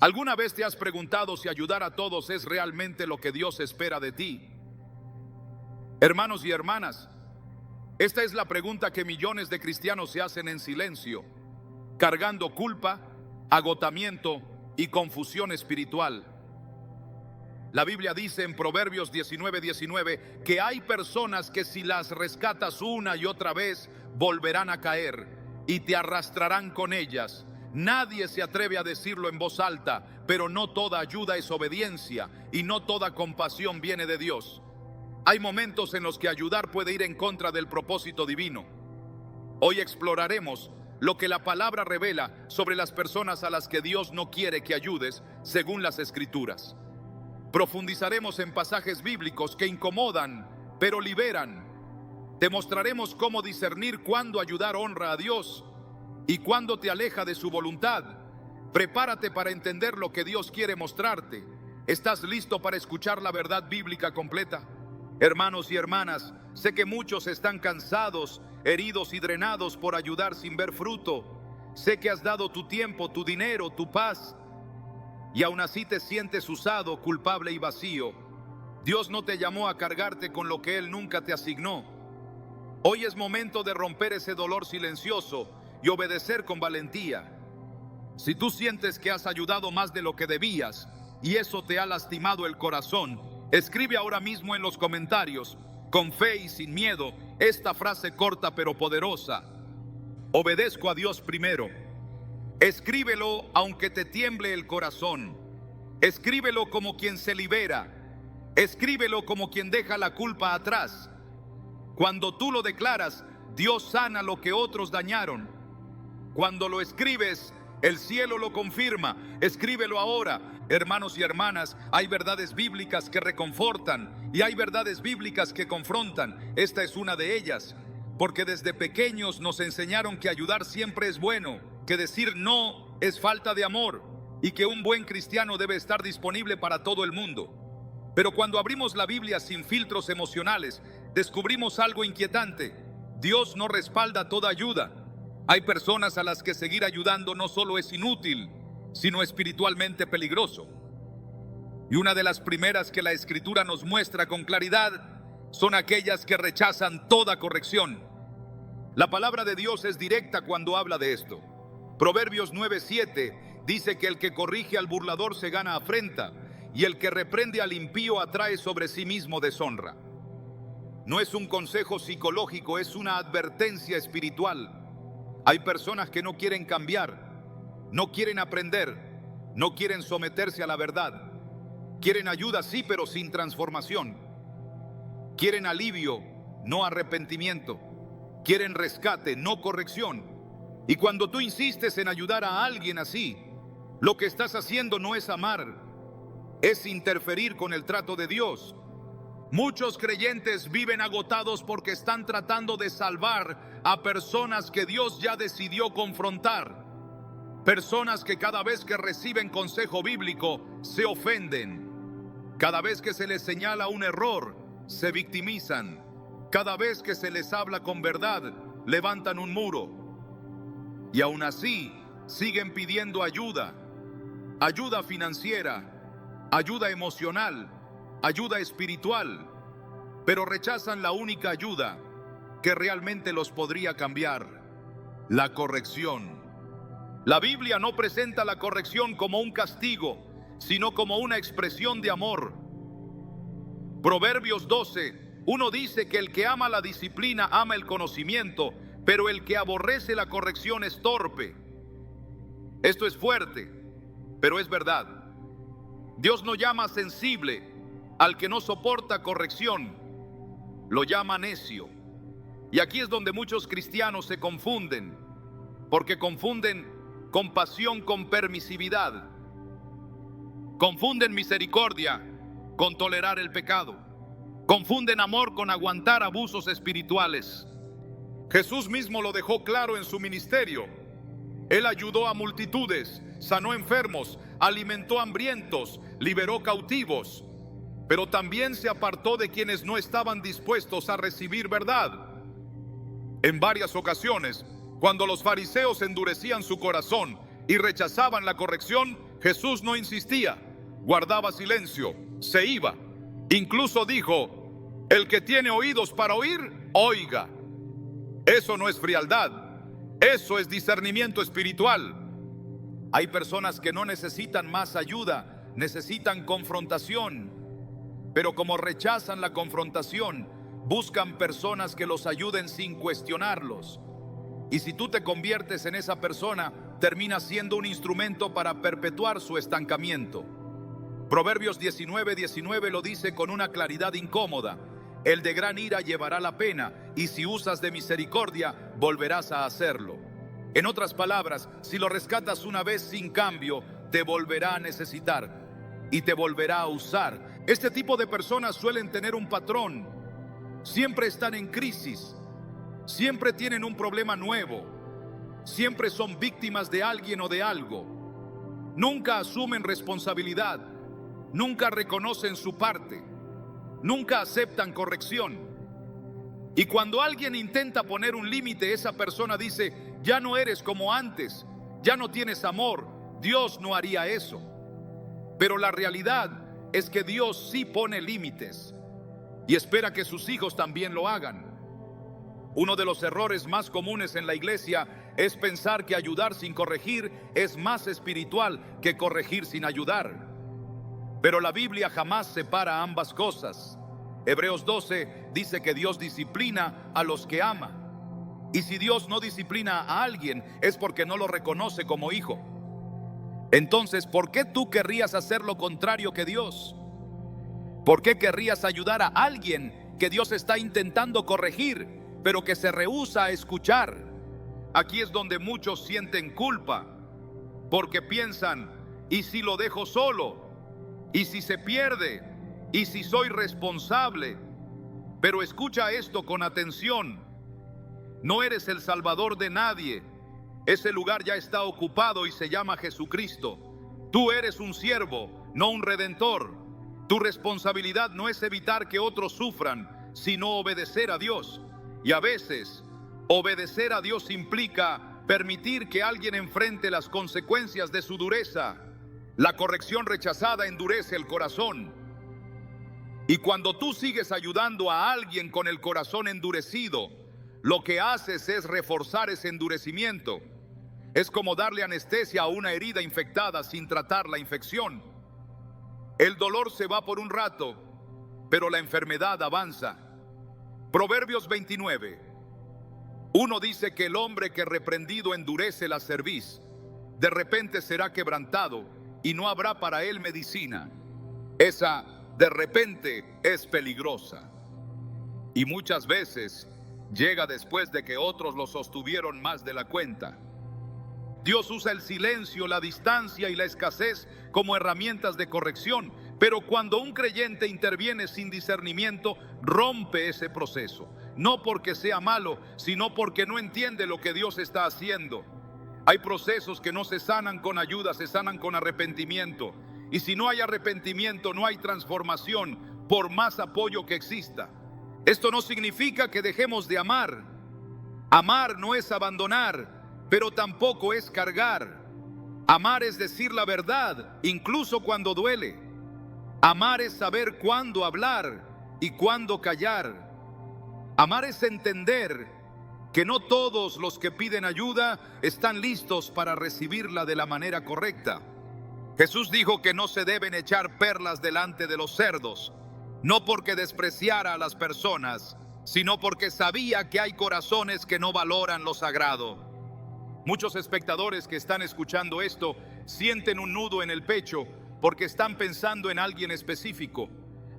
¿Alguna vez te has preguntado si ayudar a todos es realmente lo que Dios espera de ti? Hermanos y hermanas, esta es la pregunta que millones de cristianos se hacen en silencio, cargando culpa, agotamiento y confusión espiritual. La Biblia dice en Proverbios 19:19 que hay personas que si las rescatas una y otra vez, volverán a caer y te arrastrarán con ellas. Nadie se atreve a decirlo en voz alta, pero no toda ayuda es obediencia y no toda compasión viene de Dios. Hay momentos en los que ayudar puede ir en contra del propósito divino. Hoy exploraremos lo que la palabra revela sobre las personas a las que Dios no quiere que ayudes según las Escrituras. Profundizaremos en pasajes bíblicos que incomodan, pero liberan. Te mostraremos cómo discernir cuándo ayudar honra a Dios y cuándo te aleja de su voluntad. Prepárate para entender lo que Dios quiere mostrarte. ¿Estás listo para escuchar la verdad bíblica completa? Hermanos y hermanas, sé que muchos están cansados, heridos y drenados por ayudar sin ver fruto. Sé que has dado tu tiempo, tu dinero, tu paz, y aún así te sientes usado, culpable y vacío. Dios no te llamó a cargarte con lo que Él nunca te asignó. Hoy es momento de romper ese dolor silencioso y obedecer con valentía. Si tú sientes que has ayudado más de lo que debías y eso te ha lastimado el corazón, escribe ahora mismo en los comentarios, con fe y sin miedo, esta frase corta pero poderosa: obedezco a Dios primero. Escríbelo aunque te tiemble el corazón. Escríbelo como quien se libera. Escríbelo como quien deja la culpa atrás. Cuando tú lo declaras, Dios sana lo que otros dañaron. Cuando lo escribes, el cielo lo confirma. Escríbelo ahora. Hermanos y hermanas, hay verdades bíblicas que reconfortan y hay verdades bíblicas que confrontan. Esta es una de ellas, porque desde pequeños nos enseñaron que ayudar siempre es bueno, que decir no es falta de amor y que un buen cristiano debe estar disponible para todo el mundo. Pero cuando abrimos la Biblia sin filtros emocionales, descubrimos algo inquietante. Dios no respalda toda ayuda. Hay personas a las que seguir ayudando no solo es inútil, sino espiritualmente peligroso. Y una de las primeras que la Escritura nos muestra con claridad son aquellas que rechazan toda corrección. La palabra de Dios es directa cuando habla de esto. Proverbios 9:7 dice que el que corrige al burlador se gana afrenta, y el que reprende al impío atrae sobre sí mismo deshonra. No es un consejo psicológico, es una advertencia espiritual. Hay personas que no quieren cambiar, no quieren aprender, no quieren someterse a la verdad. Quieren ayuda, sí, pero sin transformación. Quieren alivio, no arrepentimiento. Quieren rescate, no corrección. Y cuando tú insistes en ayudar a alguien así, lo que estás haciendo no es amar, es interferir con el trato de Dios. Muchos creyentes viven agotados porque están tratando de salvar a personas que Dios ya decidió confrontar. Personas que cada vez que reciben consejo bíblico se ofenden. Cada vez que se les señala un error, se victimizan. Cada vez que se les habla con verdad, levantan un muro. Y aún así, siguen pidiendo ayuda. Ayuda financiera, ayuda emocional, ayuda espiritual. Pero rechazan la única ayuda que realmente los podría cambiar: la corrección. La Biblia no presenta la corrección como un castigo, sino como una expresión de amor. Proverbios 12:1 dice que el que ama la disciplina ama el conocimiento, pero el que aborrece la corrección es torpe. Esto es fuerte, pero es verdad. Dios no llama sensible al que no soporta corrección, lo llama necio. Y aquí es donde muchos cristianos se confunden, porque confunden compasión con permisividad. Confunden misericordia con tolerar el pecado. Confunden amor con aguantar abusos espirituales. Jesús mismo lo dejó claro en su ministerio. Él ayudó a multitudes, sanó enfermos, alimentó hambrientos, liberó cautivos, pero también se apartó de quienes no estaban dispuestos a recibir verdad. En varias ocasiones, cuando los fariseos endurecían su corazón y rechazaban la corrección, Jesús no insistía, guardaba silencio, se iba. Incluso dijo: el que tiene oídos para oír, oiga. Eso no es frialdad, eso es discernimiento espiritual. Hay personas que no necesitan más ayuda, necesitan confrontación. Pero como rechazan la confrontación, buscan personas que los ayuden sin cuestionarlos. Y si tú te conviertes en esa persona, terminas siendo un instrumento para perpetuar su estancamiento. Proverbios 19:19 lo dice con una claridad incómoda: el de gran ira llevará la pena, y si usas de misericordia, volverás a hacerlo. En otras palabras, si lo rescatas una vez sin cambio, te volverá a necesitar y te volverá a usar. Este tipo de personas suelen tener un patrón. Siempre están en crisis, siempre tienen un problema nuevo, siempre son víctimas de alguien o de algo. Nunca asumen responsabilidad, nunca reconocen su parte, nunca aceptan corrección. Y cuando alguien intenta poner un límite, esa persona dice: ya no eres como antes, ya no tienes amor, Dios no haría eso. Pero la realidad es que Dios sí pone límites y espera que sus hijos también lo hagan. Uno de los errores más comunes en la iglesia es pensar que ayudar sin corregir es más espiritual que corregir sin ayudar. Pero la Biblia jamás separa ambas cosas. Hebreos 12 dice que Dios disciplina a los que ama. Y si Dios no disciplina a alguien, es porque no lo reconoce como hijo. Entonces, ¿por qué tú querrías hacer lo contrario que Dios? ¿Por qué querrías ayudar a alguien que Dios está intentando corregir, pero que se rehúsa a escuchar? Aquí es donde muchos sienten culpa, porque piensan: ¿y si lo dejo solo? ¿Y si se pierde? ¿Y si soy responsable? Pero escucha esto con atención: no eres el salvador de nadie. Ese lugar ya está ocupado y se llama Jesucristo. Tú eres un siervo, no un redentor. Tu responsabilidad no es evitar que otros sufran, sino obedecer a Dios. Y a veces, obedecer a Dios implica permitir que alguien enfrente las consecuencias de su dureza. La corrección rechazada endurece el corazón. Y cuando tú sigues ayudando a alguien con el corazón endurecido, lo que haces es reforzar ese endurecimiento. Es como darle anestesia a una herida infectada sin tratar la infección. El dolor se va por un rato, pero la enfermedad avanza. Proverbios 29:1 dice que el hombre que reprendido endurece la cerviz, de repente será quebrantado y no habrá para él medicina. Esa de repente es peligrosa. Y muchas veces llega después de que otros lo sostuvieron más de la cuenta. Dios usa el silencio, la distancia y la escasez como herramientas de corrección, pero cuando un creyente interviene sin discernimiento, rompe ese proceso. No porque sea malo, sino porque no entiende lo que Dios está haciendo. Hay procesos que no se sanan con ayuda, se sanan con arrepentimiento. Y si no hay arrepentimiento, no hay transformación, por más apoyo que exista. Esto no significa que dejemos de amar. Amar no es abandonar, pero tampoco es cargar. Amar es decir la verdad, incluso cuando duele. Amar es saber cuándo hablar y cuándo callar. Amar es entender que no todos los que piden ayuda están listos para recibirla de la manera correcta. Jesús dijo que no se deben echar perlas delante de los cerdos, no porque despreciara a las personas, sino porque sabía que hay corazones que no valoran lo sagrado. Muchos espectadores que están escuchando esto sienten un nudo en el pecho porque están pensando en alguien específico,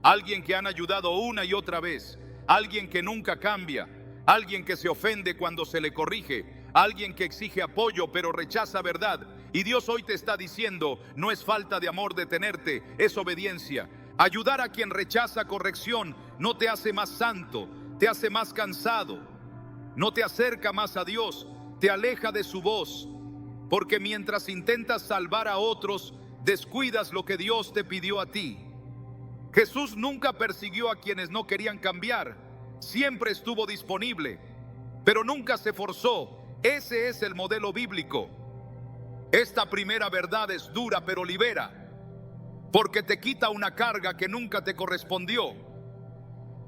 alguien que han ayudado una y otra vez, alguien que nunca cambia, alguien que se ofende cuando se le corrige, alguien que exige apoyo pero rechaza verdad. Y Dios hoy te está diciendo: no es falta de amor detenerte, es obediencia. Ayudar a quien rechaza corrección no te hace más santo, te hace más cansado, no te acerca más a Dios, te aleja de su voz, porque mientras intentas salvar a otros, descuidas lo que Dios te pidió a ti. Jesús nunca persiguió a quienes no querían cambiar, siempre estuvo disponible, pero nunca se forzó. Ese es el modelo bíblico. Esta primera verdad es dura pero libera, porque te quita una carga que nunca te correspondió.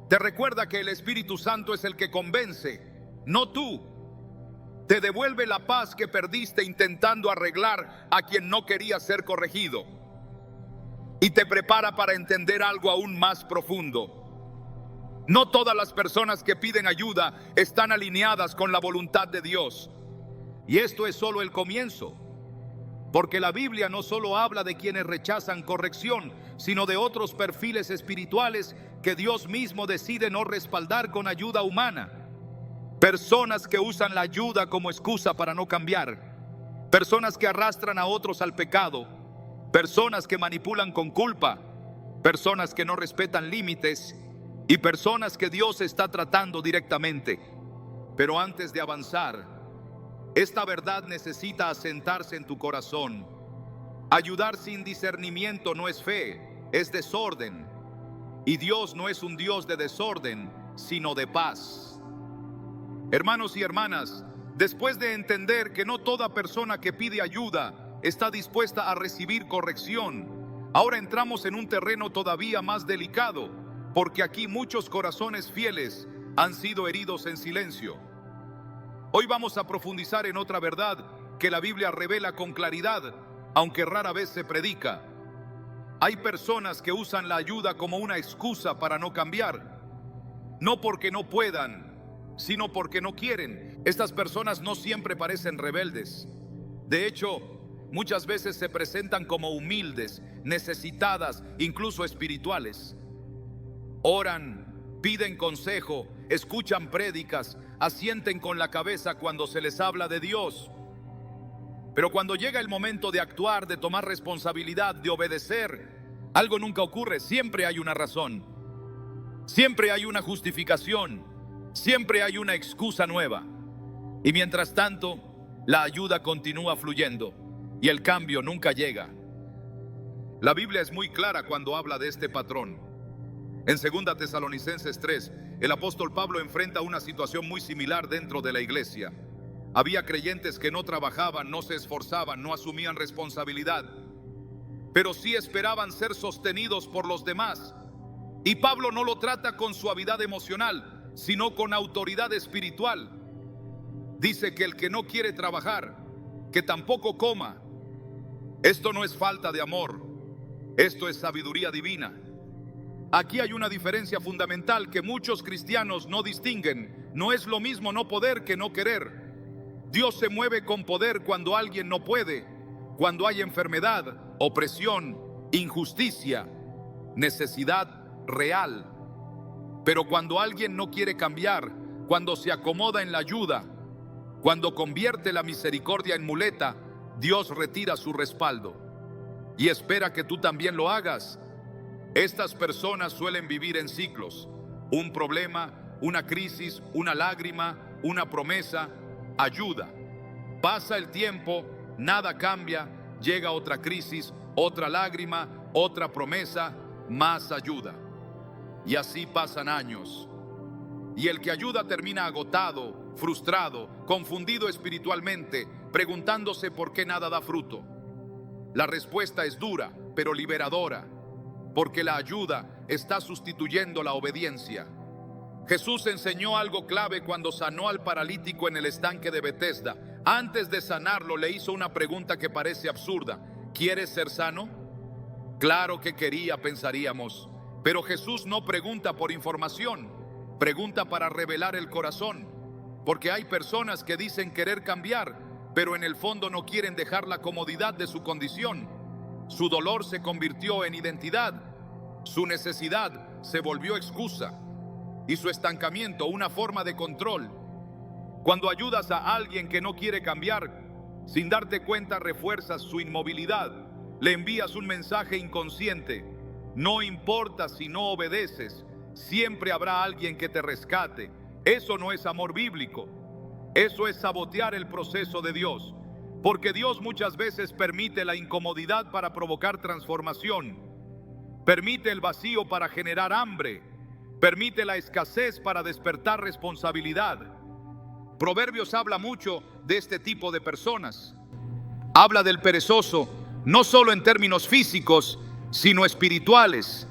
Te recuerda que el Espíritu Santo es el que convence, no tú. Te devuelve la paz que perdiste intentando arreglar a quien no quería ser corregido. Y te prepara para entender algo aún más profundo. No todas las personas que piden ayuda están alineadas con la voluntad de Dios. Y esto es solo el comienzo. Porque la Biblia no solo habla de quienes rechazan corrección, sino de otros perfiles espirituales que Dios mismo decide no respaldar con ayuda humana. Personas que usan la ayuda como excusa para no cambiar. Personas que arrastran a otros al pecado. Personas que manipulan con culpa. Personas que no respetan límites. Y personas que Dios está tratando directamente. Pero antes de avanzar, esta verdad necesita asentarse en tu corazón. Ayudar sin discernimiento no es fe, es desorden. Y Dios no es un Dios de desorden, sino de paz. Hermanos y hermanas, después de entender que no toda persona que pide ayuda está dispuesta a recibir corrección, ahora entramos en un terreno todavía más delicado, porque aquí muchos corazones fieles han sido heridos en silencio. Hoy vamos a profundizar en otra verdad que la Biblia revela con claridad, aunque rara vez se predica. Hay personas que usan la ayuda como una excusa para no cambiar, no porque no puedan, sino porque no quieren. Estas personas no siempre parecen rebeldes. De hecho, muchas veces se presentan como humildes, necesitadas, incluso espirituales. Oran, piden consejo, escuchan prédicas, asienten con la cabeza cuando se les habla de Dios. Pero cuando llega el momento de actuar, de tomar responsabilidad, de obedecer, algo nunca ocurre. Siempre hay una razón, siempre hay una justificación, siempre hay una excusa nueva. Y mientras tanto, la ayuda continúa fluyendo y el cambio nunca llega. La Biblia es muy clara cuando habla de este patrón. En 2 Tesalonicenses 3, el apóstol Pablo enfrenta una situación muy similar dentro de la iglesia. Había creyentes que no trabajaban, no se esforzaban, no asumían responsabilidad, pero sí esperaban ser sostenidos por los demás. Y Pablo no lo trata con suavidad emocional, sino con autoridad espiritual. Dice que el que no quiere trabajar, que tampoco coma. Esto no es falta de amor, esto es sabiduría divina. Aquí hay una diferencia fundamental que muchos cristianos no distinguen. No es lo mismo no poder que no querer. Dios se mueve con poder cuando alguien no puede, cuando hay enfermedad, opresión, injusticia, necesidad real. Pero cuando alguien no quiere cambiar, cuando se acomoda en la ayuda, cuando convierte la misericordia en muleta, Dios retira su respaldo y espera que tú también lo hagas. Estas personas suelen vivir en ciclos: un problema, una crisis, una lágrima, una promesa, ayuda. Pasa el tiempo, nada cambia, llega otra crisis, otra lágrima, otra promesa, más ayuda. Y así pasan años. Y el que ayuda termina agotado, frustrado, confundido espiritualmente, preguntándose por qué nada da fruto. La respuesta es dura, pero liberadora, porque la ayuda está sustituyendo la obediencia. Jesús enseñó algo clave cuando sanó al paralítico en el estanque de Betesda. Antes de sanarlo, le hizo una pregunta que parece absurda: ¿quieres ser sano? Claro que quería, pensaríamos. Pero Jesús no pregunta por información, pregunta para revelar el corazón. Porque hay personas que dicen querer cambiar, pero en el fondo no quieren dejar la comodidad de su condición. Su dolor se convirtió en identidad, su necesidad se volvió excusa y su estancamiento una forma de control. Cuando ayudas a alguien que no quiere cambiar, sin darte cuenta refuerzas su inmovilidad, le envías un mensaje inconsciente: no importa si no obedeces, siempre habrá alguien que te rescate. Eso no es amor bíblico, eso es sabotear el proceso de Dios. Porque Dios muchas veces permite la incomodidad para provocar transformación, permite el vacío para generar hambre, permite la escasez para despertar responsabilidad. Proverbios habla mucho de este tipo de personas. Habla del perezoso no solo en términos físicos, sino espirituales.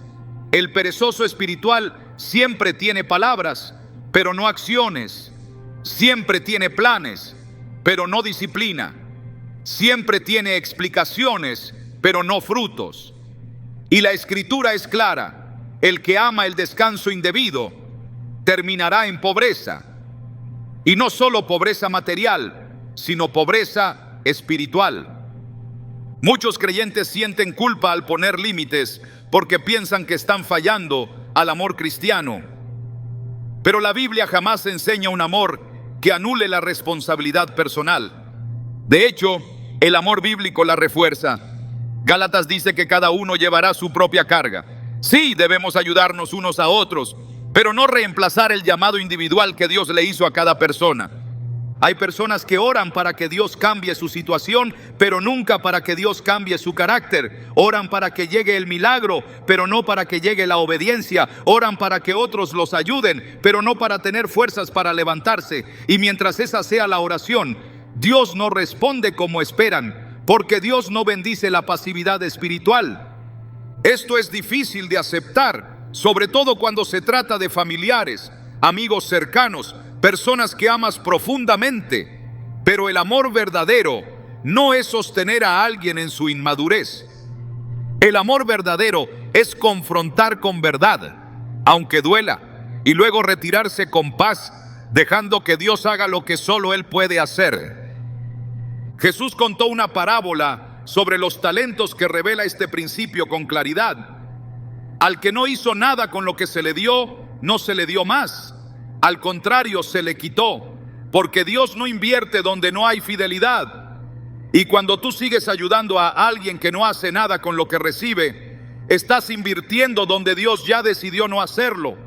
El perezoso espiritual siempre tiene palabras, pero no acciones. Siempre tiene planes, pero no disciplina. Siempre tiene explicaciones, pero no frutos. Y la Escritura es clara: el que ama el descanso indebido terminará en pobreza. Y no solo pobreza material, sino pobreza espiritual. Muchos creyentes sienten culpa al poner límites porque piensan que están fallando al amor cristiano. Pero la Biblia jamás enseña un amor que anule la responsabilidad personal. De hecho, el amor bíblico la refuerza. Gálatas dice que cada uno llevará su propia carga. Sí, debemos ayudarnos unos a otros, pero no reemplazar el llamado individual que Dios le hizo a cada persona. Hay personas que oran para que Dios cambie su situación, pero nunca para que Dios cambie su carácter. Oran para que llegue el milagro, pero no para que llegue la obediencia. Oran para que otros los ayuden, pero no para tener fuerzas para levantarse. Y mientras esa sea la oración, Dios no responde como esperan, porque Dios no bendice la pasividad espiritual. Esto es difícil de aceptar, sobre todo cuando se trata de familiares, amigos cercanos, personas que amas profundamente. Pero el amor verdadero no es sostener a alguien en su inmadurez. El amor verdadero es confrontar con verdad, aunque duela, y luego retirarse con paz, dejando que Dios haga lo que solo Él puede hacer. Jesús contó una parábola sobre los talentos que revela este principio con claridad. Al que no hizo nada con lo que se le dio, no se le dio más. Al contrario, se le quitó, porque Dios no invierte donde no hay fidelidad. Y cuando tú sigues ayudando a alguien que no hace nada con lo que recibe, estás invirtiendo donde Dios ya decidió no hacerlo.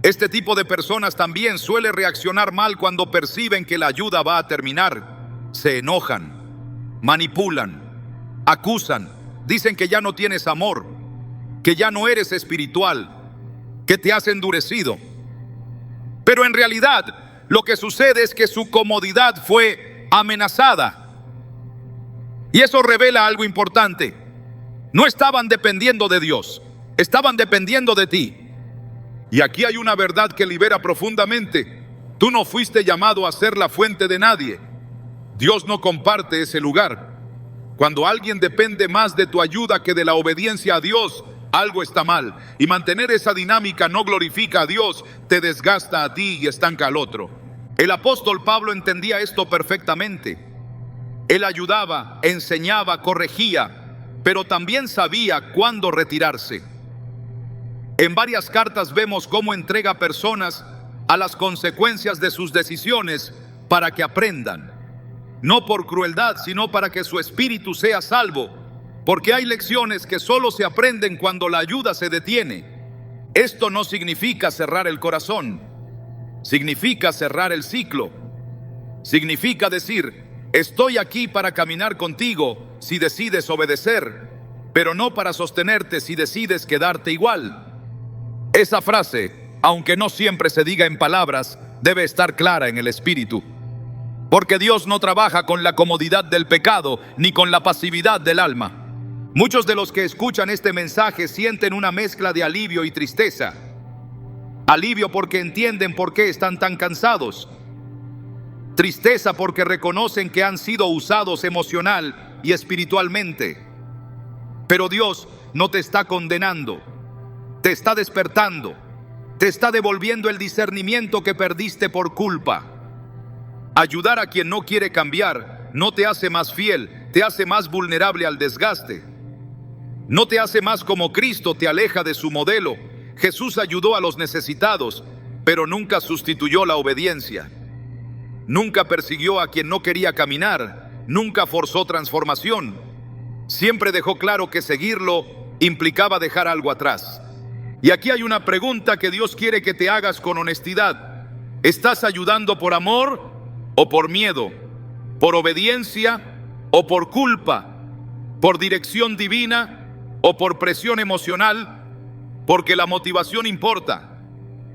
Este tipo de personas también suele reaccionar mal cuando perciben que la ayuda va a terminar. Se enojan, manipulan, acusan, dicen que ya no tienes amor, que ya no eres espiritual, que te has endurecido. Pero en realidad lo que sucede es que su comodidad fue amenazada. Y eso revela algo importante. No estaban dependiendo de Dios, estaban dependiendo de ti. Y aquí hay una verdad que libera profundamente. Tú no fuiste llamado a ser la fuente de nadie. Dios no comparte ese lugar. Cuando alguien depende más de tu ayuda que de la obediencia a Dios, algo está mal. Y mantener esa dinámica no glorifica a Dios, te desgasta a ti y estanca al otro. El apóstol Pablo entendía esto perfectamente. Él ayudaba, enseñaba, corregía, pero también sabía cuándo retirarse. En varias cartas vemos cómo entrega personas a las consecuencias de sus decisiones para que aprendan. No por crueldad, sino para que su espíritu sea salvo. Porque hay lecciones que solo se aprenden cuando la ayuda se detiene. Esto no significa cerrar el corazón. Significa cerrar el ciclo. Significa decir: estoy aquí para caminar contigo si decides obedecer, pero no para sostenerte si decides quedarte igual. Esa frase, aunque no siempre se diga en palabras, debe estar clara en el espíritu. Porque Dios no trabaja con la comodidad del pecado ni con la pasividad del alma. Muchos de los que escuchan este mensaje sienten una mezcla de alivio y tristeza. Alivio porque entienden por qué están tan cansados. Tristeza porque reconocen que han sido usados emocional y espiritualmente. Pero Dios no te está condenando, te está despertando, te está devolviendo el discernimiento que perdiste por culpa. Ayudar a quien no quiere cambiar no te hace más fiel, te hace más vulnerable al desgaste. No te hace más como Cristo, te aleja de su modelo. Jesús ayudó a los necesitados, pero nunca sustituyó la obediencia. Nunca persiguió a quien no quería caminar, nunca forzó transformación. Siempre dejó claro que seguirlo implicaba dejar algo atrás. Y aquí hay una pregunta que Dios quiere que te hagas con honestidad. ¿Estás ayudando por amor o por miedo? ¿Por obediencia o por culpa? ¿Por dirección divina o por presión emocional? Porque la motivación importa.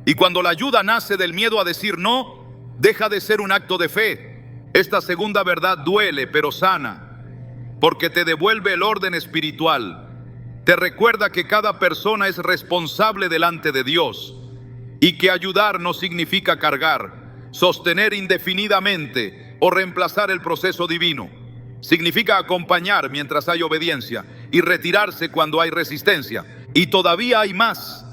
Y cuando la ayuda nace del miedo a decir no, deja de ser un acto de fe. Esta segunda verdad duele, pero sana. porque te devuelve el orden espiritual. Te recuerda que cada persona es responsable delante de Dios y que ayudar no significa cargar, sostener indefinidamente o reemplazar el proceso divino. Significa acompañar mientras hay obediencia y retirarse cuando hay resistencia. Y todavía hay más,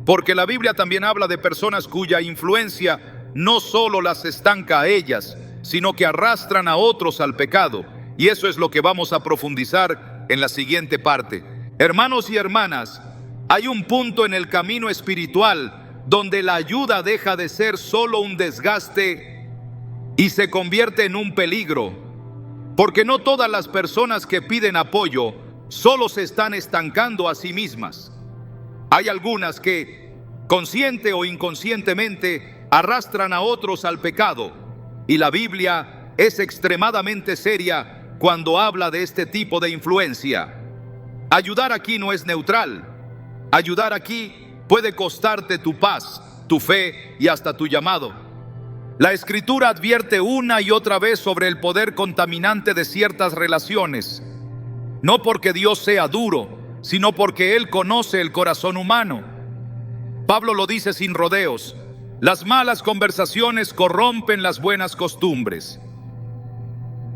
porque la Biblia también habla de personas cuya influencia no solo las estanca a ellas, sino que arrastran a otros al pecado. Y eso es lo que vamos a profundizar en la siguiente parte. Hermanos y hermanas, hay un punto en el camino espiritual donde la ayuda deja de ser solo un desgaste y se convierte en un peligro. Porque no todas las personas que piden apoyo solo se están estancando a sí mismas. Hay algunas que, consciente o inconscientemente, arrastran a otros al pecado. Y la Biblia es extremadamente seria cuando habla de este tipo de influencia. Ayudar aquí no es neutral. Ayudar aquí puede costarte tu paz, tu fe y hasta tu llamado. La Escritura advierte una y otra vez sobre el poder contaminante de ciertas relaciones. No porque Dios sea duro, sino porque Él conoce el corazón humano. Pablo lo dice sin rodeos: las malas conversaciones corrompen las buenas costumbres.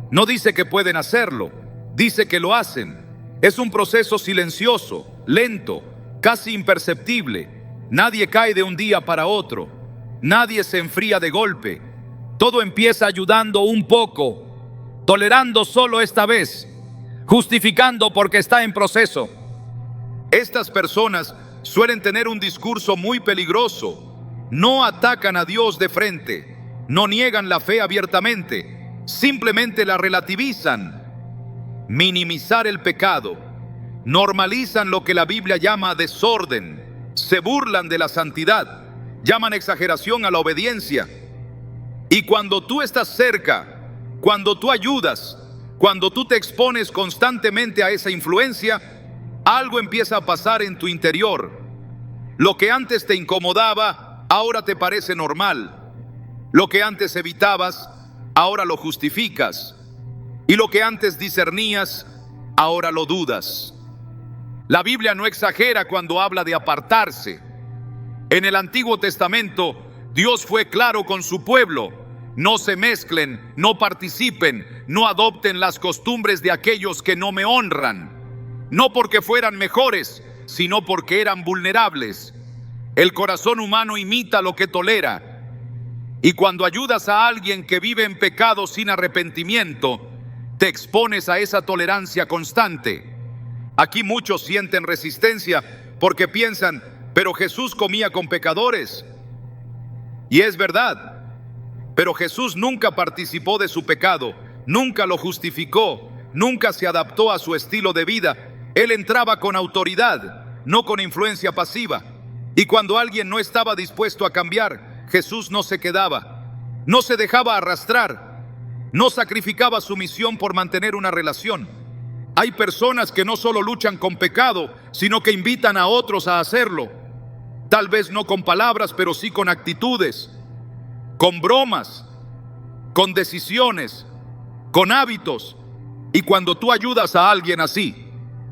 No dice que pueden hacerlo, dice que lo hacen. Es un proceso silencioso, lento, casi imperceptible. Nadie cae de un día para otro. Nadie se enfría de golpe. Todo empieza ayudando un poco, tolerando solo esta vez, justificando porque está en proceso. Estas personas suelen tener un discurso muy peligroso. No atacan a Dios de frente, no niegan la fe abiertamente, simplemente la relativizan. Minimizar el pecado, normalizan lo que la Biblia llama desorden, se burlan de la santidad, llaman exageración a la obediencia. Y cuando tú estás cerca, cuando tú ayudas, cuando tú te expones constantemente a esa influencia, algo empieza a pasar en tu interior. Lo que antes te incomodaba, ahora te parece normal. Lo que antes evitabas, ahora lo justificas. Y lo que antes discernías, ahora lo dudas. La Biblia no exagera cuando habla de apartarse. En el Antiguo Testamento, Dios fue claro con su pueblo: no se mezclen, no participen, no adopten las costumbres de aquellos que no me honran. No porque fueran mejores, sino porque eran vulnerables. El corazón humano imita lo que tolera. Y cuando ayudas a alguien que vive en pecado sin arrepentimiento, te expones a esa tolerancia constante. Aquí muchos sienten resistencia porque piensan: pero Jesús comía con pecadores. Y es verdad, pero Jesús nunca participó de su pecado, nunca lo justificó, nunca se adaptó a su estilo de vida. Él entraba con autoridad, no con influencia pasiva. Y cuando alguien no estaba dispuesto a cambiar, Jesús no se quedaba, no se dejaba arrastrar, no sacrificaba su misión por mantener una relación. Hay personas que no solo luchan con pecado, sino que invitan a otros a hacerlo. Tal vez no con palabras, pero sí con actitudes, con bromas, con decisiones, con hábitos. Y cuando tú ayudas a alguien así,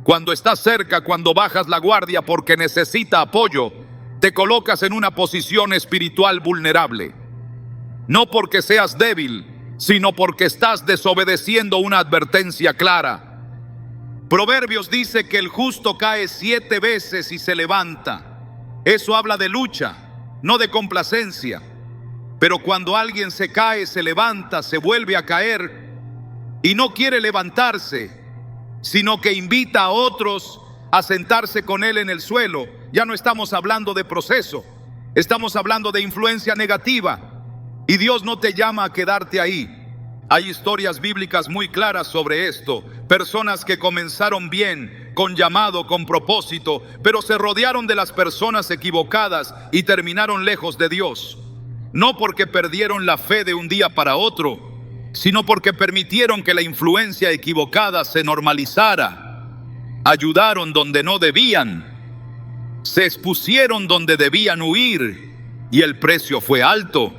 cuando estás cerca, cuando bajas la guardia porque necesita apoyo, te colocas en una posición espiritual vulnerable. No porque seas débil, sino porque estás desobedeciendo una advertencia clara. Proverbios dice que el justo cae 7 veces y se levanta. Eso habla de lucha, no de complacencia. Pero cuando alguien se cae, se levanta, se vuelve a caer y no quiere levantarse, sino que invita a otros a sentarse con él en el suelo, ya no estamos hablando de proceso, estamos hablando de influencia negativa. Y Dios no te llama a quedarte ahí. Hay historias bíblicas muy claras sobre esto. Personas que comenzaron bien, con llamado, con propósito, pero se rodearon de las personas equivocadas y terminaron lejos de Dios. No porque perdieron la fe de un día para otro, sino porque permitieron que la influencia equivocada se normalizara. Ayudaron donde no debían, se expusieron donde debían huir, y el precio fue alto.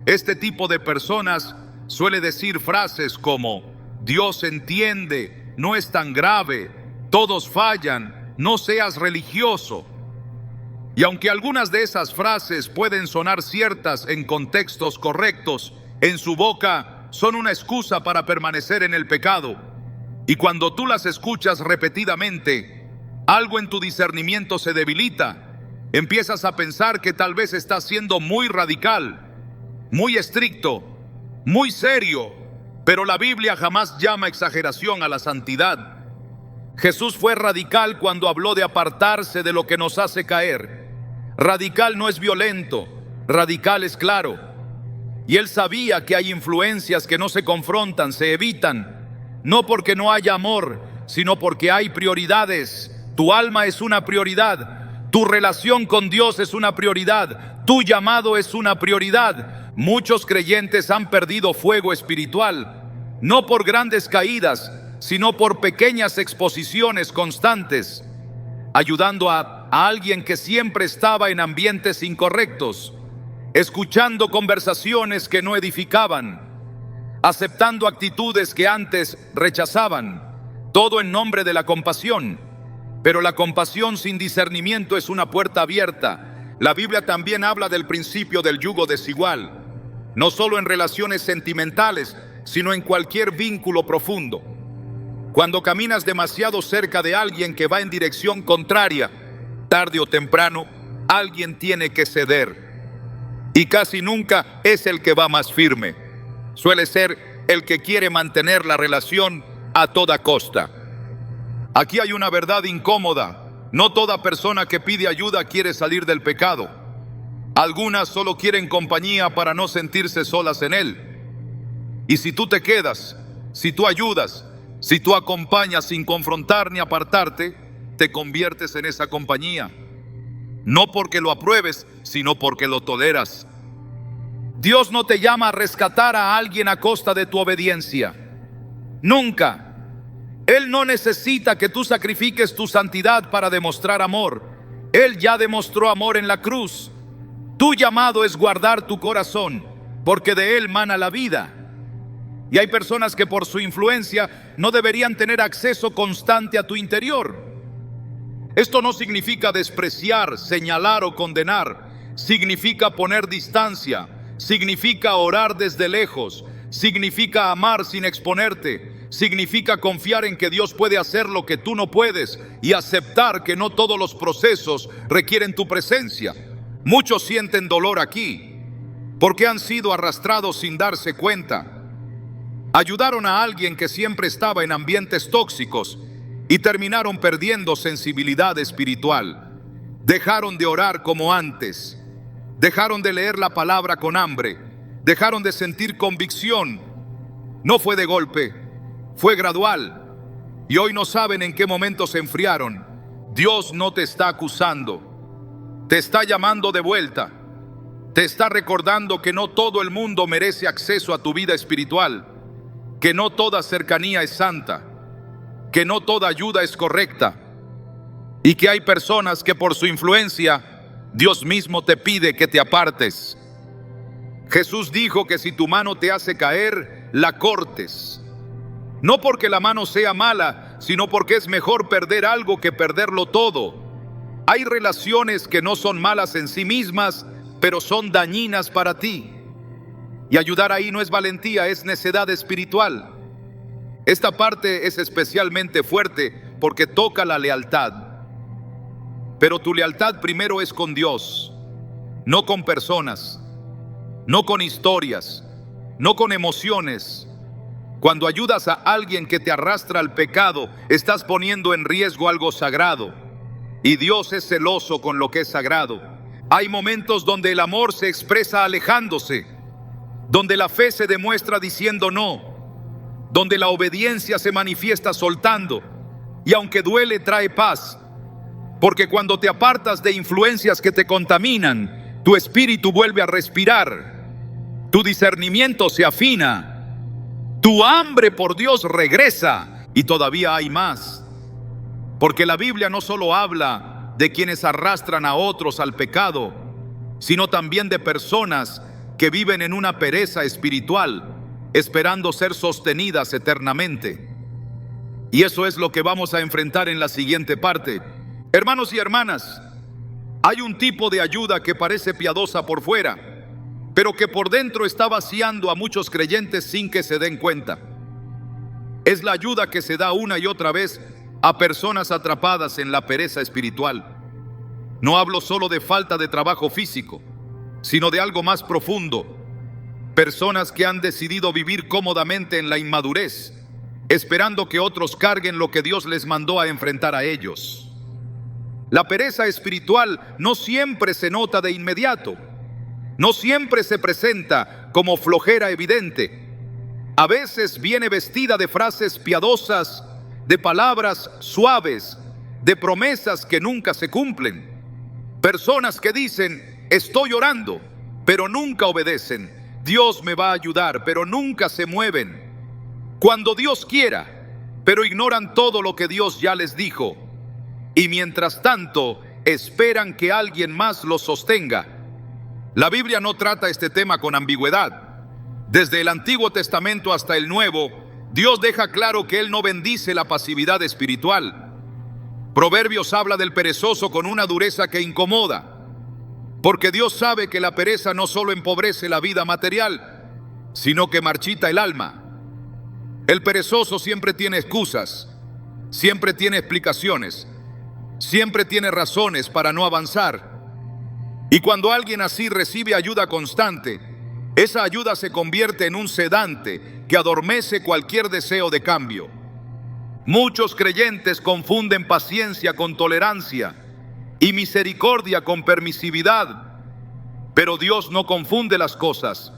Este tipo de personas suele decir frases como: Dios entiende, no es tan grave, todos fallan, no seas religioso. Y aunque algunas de esas frases pueden sonar ciertas en contextos correctos, en su boca son una excusa para permanecer en el pecado. Y cuando tú las escuchas repetidamente, algo en tu discernimiento se debilita. Empiezas a pensar que tal vez estás siendo muy radical, muy estricto, muy serio, pero la Biblia jamás llama exageración a la santidad. Jesús fue radical cuando habló de apartarse de lo que nos hace caer. Radical no es violento, radical es claro. Y él sabía que hay influencias que no se confrontan, se evitan, no porque no haya amor, sino porque hay prioridades. Tu alma es una prioridad, tu relación con Dios es una prioridad, tu llamado es una prioridad. Muchos creyentes han perdido fuego espiritual, no por grandes caídas, sino por pequeñas exposiciones constantes, ayudando a alguien que siempre estaba en ambientes incorrectos, escuchando conversaciones que no edificaban, aceptando actitudes que antes rechazaban, todo en nombre de la compasión. Pero la compasión sin discernimiento es una puerta abierta. La Biblia también habla del principio del yugo desigual, no solo en relaciones sentimentales, sino en cualquier vínculo profundo. Cuando caminas demasiado cerca de alguien que va en dirección contraria, tarde o temprano, alguien tiene que ceder. Y casi nunca es el que va más firme. Suele ser el que quiere mantener la relación a toda costa. Aquí hay una verdad incómoda. No toda persona que pide ayuda quiere salir del pecado. Algunas solo quieren compañía para no sentirse solas en él. Y si tú te quedas, si tú ayudas, si tú acompañas sin confrontar ni apartarte, te conviertes en esa compañía. No porque lo apruebes, sino porque lo toleras. Dios no te llama a rescatar a alguien a costa de tu obediencia. Nunca. Él no necesita que tú sacrifiques tu santidad para demostrar amor. Él ya demostró amor en la cruz. Tu llamado es guardar tu corazón, porque de él mana la vida. Y hay personas que por su influencia no deberían tener acceso constante a tu interior. Esto no significa despreciar, señalar o condenar. Significa poner distancia. Significa orar desde lejos. Significa amar sin exponerte. Significa confiar en que Dios puede hacer lo que tú no puedes y aceptar que no todos los procesos requieren tu presencia. Muchos sienten dolor aquí porque han sido arrastrados sin darse cuenta. Ayudaron a alguien que siempre estaba en ambientes tóxicos y terminaron perdiendo sensibilidad espiritual. Dejaron de orar como antes. Dejaron de leer la palabra con hambre. Dejaron de sentir convicción. No fue de golpe, fue gradual. Y hoy no saben en qué momento se enfriaron. Dios no te está acusando. Te está llamando de vuelta. Te está recordando que no todo el mundo merece acceso a tu vida espiritual. Que no toda cercanía es santa, que no toda ayuda es correcta y que hay personas que por su influencia Dios mismo te pide que te apartes. Jesús dijo que si tu mano te hace caer, la cortes. No porque la mano sea mala, sino porque es mejor perder algo que perderlo todo. Hay relaciones que no son malas en sí mismas, pero son dañinas para ti. Y ayudar ahí no es valentía, es necedad espiritual. Esta parte es especialmente fuerte porque toca la lealtad. Pero tu lealtad primero es con Dios, no con personas, no con historias, no con emociones. Cuando ayudas a alguien que te arrastra al pecado, estás poniendo en riesgo algo sagrado. Y Dios es celoso con lo que es sagrado. Hay momentos donde el amor se expresa alejándose, donde la fe se demuestra diciendo no, donde la obediencia se manifiesta soltando, y aunque duele trae paz, porque cuando te apartas de influencias que te contaminan, tu espíritu vuelve a respirar, tu discernimiento se afina, tu hambre por Dios regresa, y todavía hay más, porque la Biblia no solo habla de quienes arrastran a otros al pecado, sino también de personas que viven en una pereza espiritual, esperando ser sostenidas eternamente. Y eso es lo que vamos a enfrentar en la siguiente parte. Hermanos y hermanas, hay un tipo de ayuda que parece piadosa por fuera, pero que por dentro está vaciando a muchos creyentes sin que se den cuenta. Es la ayuda que se da una y otra vez a personas atrapadas en la pereza espiritual. No hablo solo de falta de trabajo físico, sino de algo más profundo. Personas que han decidido vivir cómodamente en la inmadurez, esperando que otros carguen lo que Dios les mandó a enfrentar a ellos. La pereza espiritual no siempre se nota de inmediato, no siempre se presenta como flojera evidente. A veces viene vestida de frases piadosas, de palabras suaves, de promesas que nunca se cumplen. Personas que dicen, estoy orando, pero nunca obedecen. Dios me va a ayudar, pero nunca se mueven. Cuando Dios quiera, pero ignoran todo lo que Dios ya les dijo. Y mientras tanto, esperan que alguien más los sostenga. La Biblia no trata este tema con ambigüedad. Desde el Antiguo Testamento hasta el Nuevo, Dios deja claro que Él no bendice la pasividad espiritual. Proverbios habla del perezoso con una dureza que incomoda, porque Dios sabe que la pereza no solo empobrece la vida material, sino que marchita el alma. El perezoso siempre tiene excusas, siempre tiene explicaciones, siempre tiene razones para no avanzar. Y cuando alguien así recibe ayuda constante, esa ayuda se convierte en un sedante que adormece cualquier deseo de cambio. Muchos creyentes confunden paciencia con tolerancia y misericordia con permisividad, pero Dios no confunde las cosas.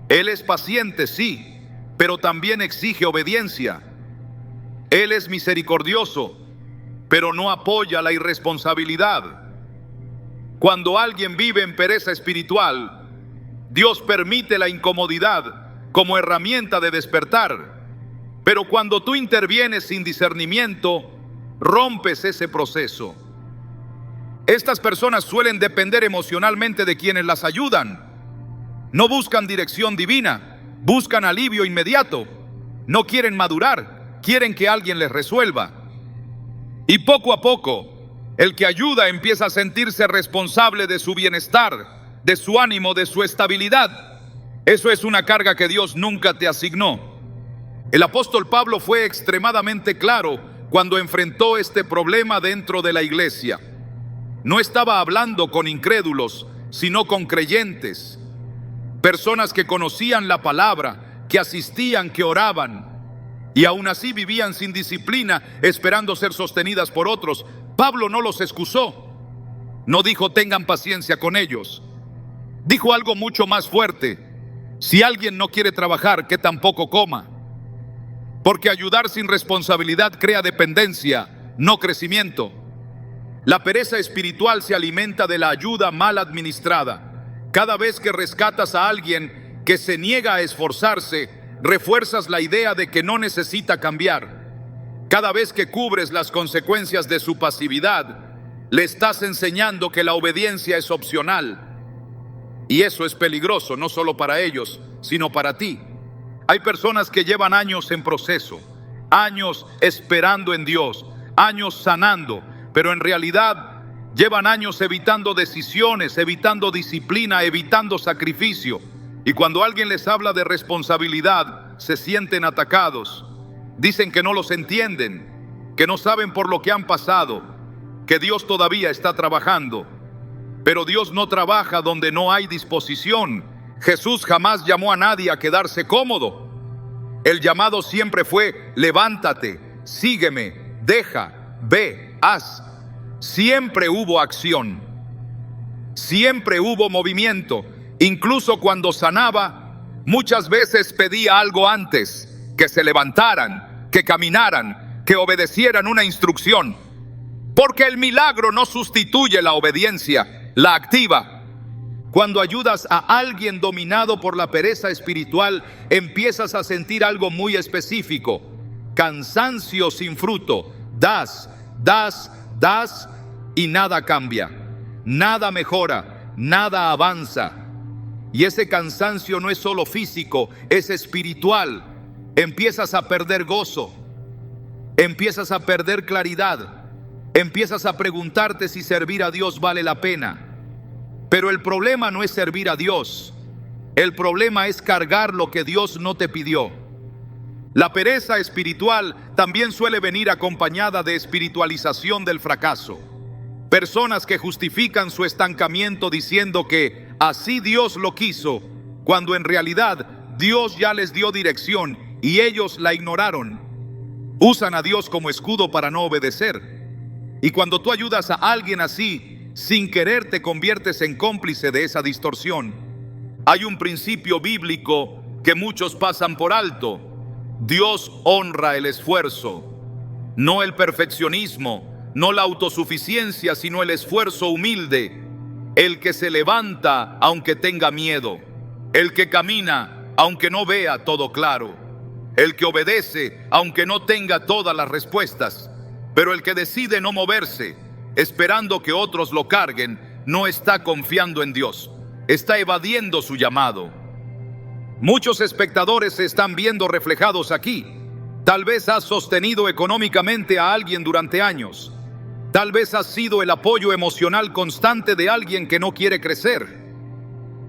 Él es paciente, sí, pero también exige obediencia. Él es misericordioso, pero no apoya la irresponsabilidad. Cuando alguien vive en pereza espiritual, Dios permite la incomodidad como herramienta de despertar. Pero cuando tú intervienes sin discernimiento, rompes ese proceso. Estas personas suelen depender emocionalmente de quienes las ayudan. No buscan dirección divina, buscan alivio inmediato. No quieren madurar, quieren que alguien les resuelva. Y poco a poco, el que ayuda empieza a sentirse responsable de su bienestar, de su ánimo, de su estabilidad. Eso es una carga que Dios nunca te asignó. El apóstol Pablo fue extremadamente claro cuando enfrentó este problema dentro de la iglesia. No estaba hablando con incrédulos, sino con creyentes. Personas que conocían la palabra, que asistían, que oraban, y aún así vivían sin disciplina, esperando ser sostenidas por otros. Pablo no los excusó. No dijo tengan paciencia con ellos. Dijo algo mucho más fuerte. Si alguien no quiere trabajar, que tampoco coma. Porque ayudar sin responsabilidad crea dependencia, no crecimiento. La pereza espiritual se alimenta de la ayuda mal administrada. Cada vez que rescatas a alguien que se niega a esforzarse, refuerzas la idea de que no necesita cambiar. Cada vez que cubres las consecuencias de su pasividad, le estás enseñando que la obediencia es opcional. Y eso es peligroso, no solo para ellos, sino para ti. Hay personas que llevan años en proceso, años esperando en Dios, años sanando, pero en realidad llevan años evitando decisiones, evitando disciplina, evitando sacrificio. Y cuando alguien les habla de responsabilidad, se sienten atacados. Dicen que no los entienden, que no saben por lo que han pasado, que Dios todavía está trabajando. Pero Dios no trabaja donde no hay disposición. Jesús jamás llamó a nadie a quedarse cómodo. El llamado siempre fue: levántate, sígueme, deja, ve, haz. Siempre hubo acción, siempre hubo movimiento. Incluso cuando sanaba, muchas veces pedía algo antes: que se levantaran, que caminaran, que obedecieran una instrucción. Porque el milagro no sustituye la obediencia, la activa. Cuando ayudas a alguien dominado por la pereza espiritual, empiezas a sentir algo muy específico: cansancio sin fruto. Das, das, das y nada cambia, nada mejora, nada avanza. Y ese cansancio no es solo físico, es espiritual. Empiezas a perder gozo, empiezas a perder claridad, empiezas a preguntarte si servir a Dios vale la pena. Pero el problema no es servir a Dios, el problema es cargar lo que Dios no te pidió. La pereza espiritual también suele venir acompañada de espiritualización del fracaso. Personas que justifican su estancamiento diciendo que así Dios lo quiso, cuando en realidad Dios ya les dio dirección y ellos la ignoraron. Usan a Dios como escudo para no obedecer. Y cuando tú ayudas a alguien así, sin querer te conviertes en cómplice de esa distorsión. Hay un principio bíblico que muchos pasan por alto. Dios honra el esfuerzo, no el perfeccionismo, no la autosuficiencia, sino el esfuerzo humilde, el que se levanta aunque tenga miedo, el que camina aunque no vea todo claro, el que obedece aunque no tenga todas las respuestas, pero el que decide no moverse, esperando que otros lo carguen, no está confiando en Dios, está evadiendo su llamado. Muchos espectadores se están viendo reflejados aquí. Tal vez has sostenido económicamente a alguien durante años. Tal vez has sido el apoyo emocional constante de alguien que no quiere crecer.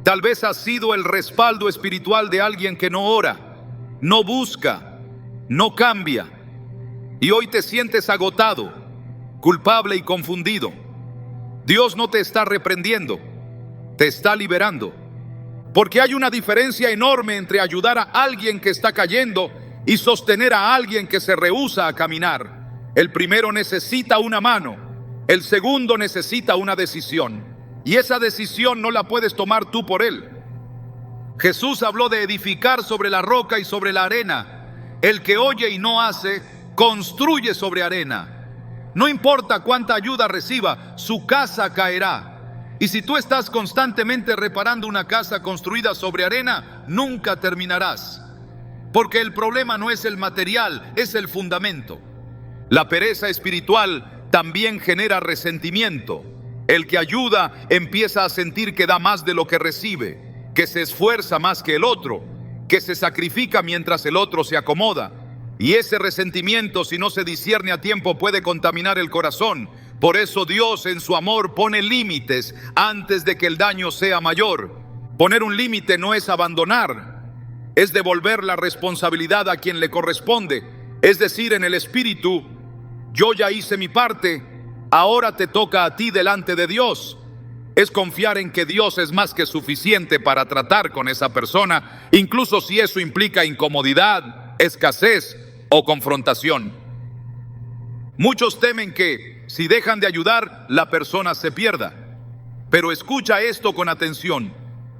Tal vez has sido el respaldo espiritual de alguien que no ora, no busca, no cambia. Y hoy te sientes agotado, culpable y confundido. Dios no te está reprendiendo, te está liberando. Porque hay una diferencia enorme entre ayudar a alguien que está cayendo y sostener a alguien que se rehúsa a caminar. El primero necesita una mano, el segundo necesita una decisión. Y esa decisión no la puedes tomar tú por él. Jesús habló de edificar sobre la roca y sobre la arena. El que oye y no hace, construye sobre arena. No importa cuánta ayuda reciba, su casa caerá. Y si tú estás constantemente reparando una casa construida sobre arena, nunca terminarás. Porque el problema no es el material, es el fundamento. La pereza espiritual también genera resentimiento. El que ayuda empieza a sentir que da más de lo que recibe, que se esfuerza más que el otro, que se sacrifica mientras el otro se acomoda. Y ese resentimiento, si no se discierne a tiempo, puede contaminar el corazón. Por eso Dios en su amor pone límites antes de que el daño sea mayor. Poner un límite no es abandonar, es devolver la responsabilidad a quien le corresponde. Es decir, en el espíritu, yo ya hice mi parte, ahora te toca a ti delante de Dios. Es confiar en que Dios es más que suficiente para tratar con esa persona, incluso si eso implica incomodidad, escasez o confrontación. Muchos temen que, si dejan de ayudar, la persona se pierda. Pero escucha esto con atención.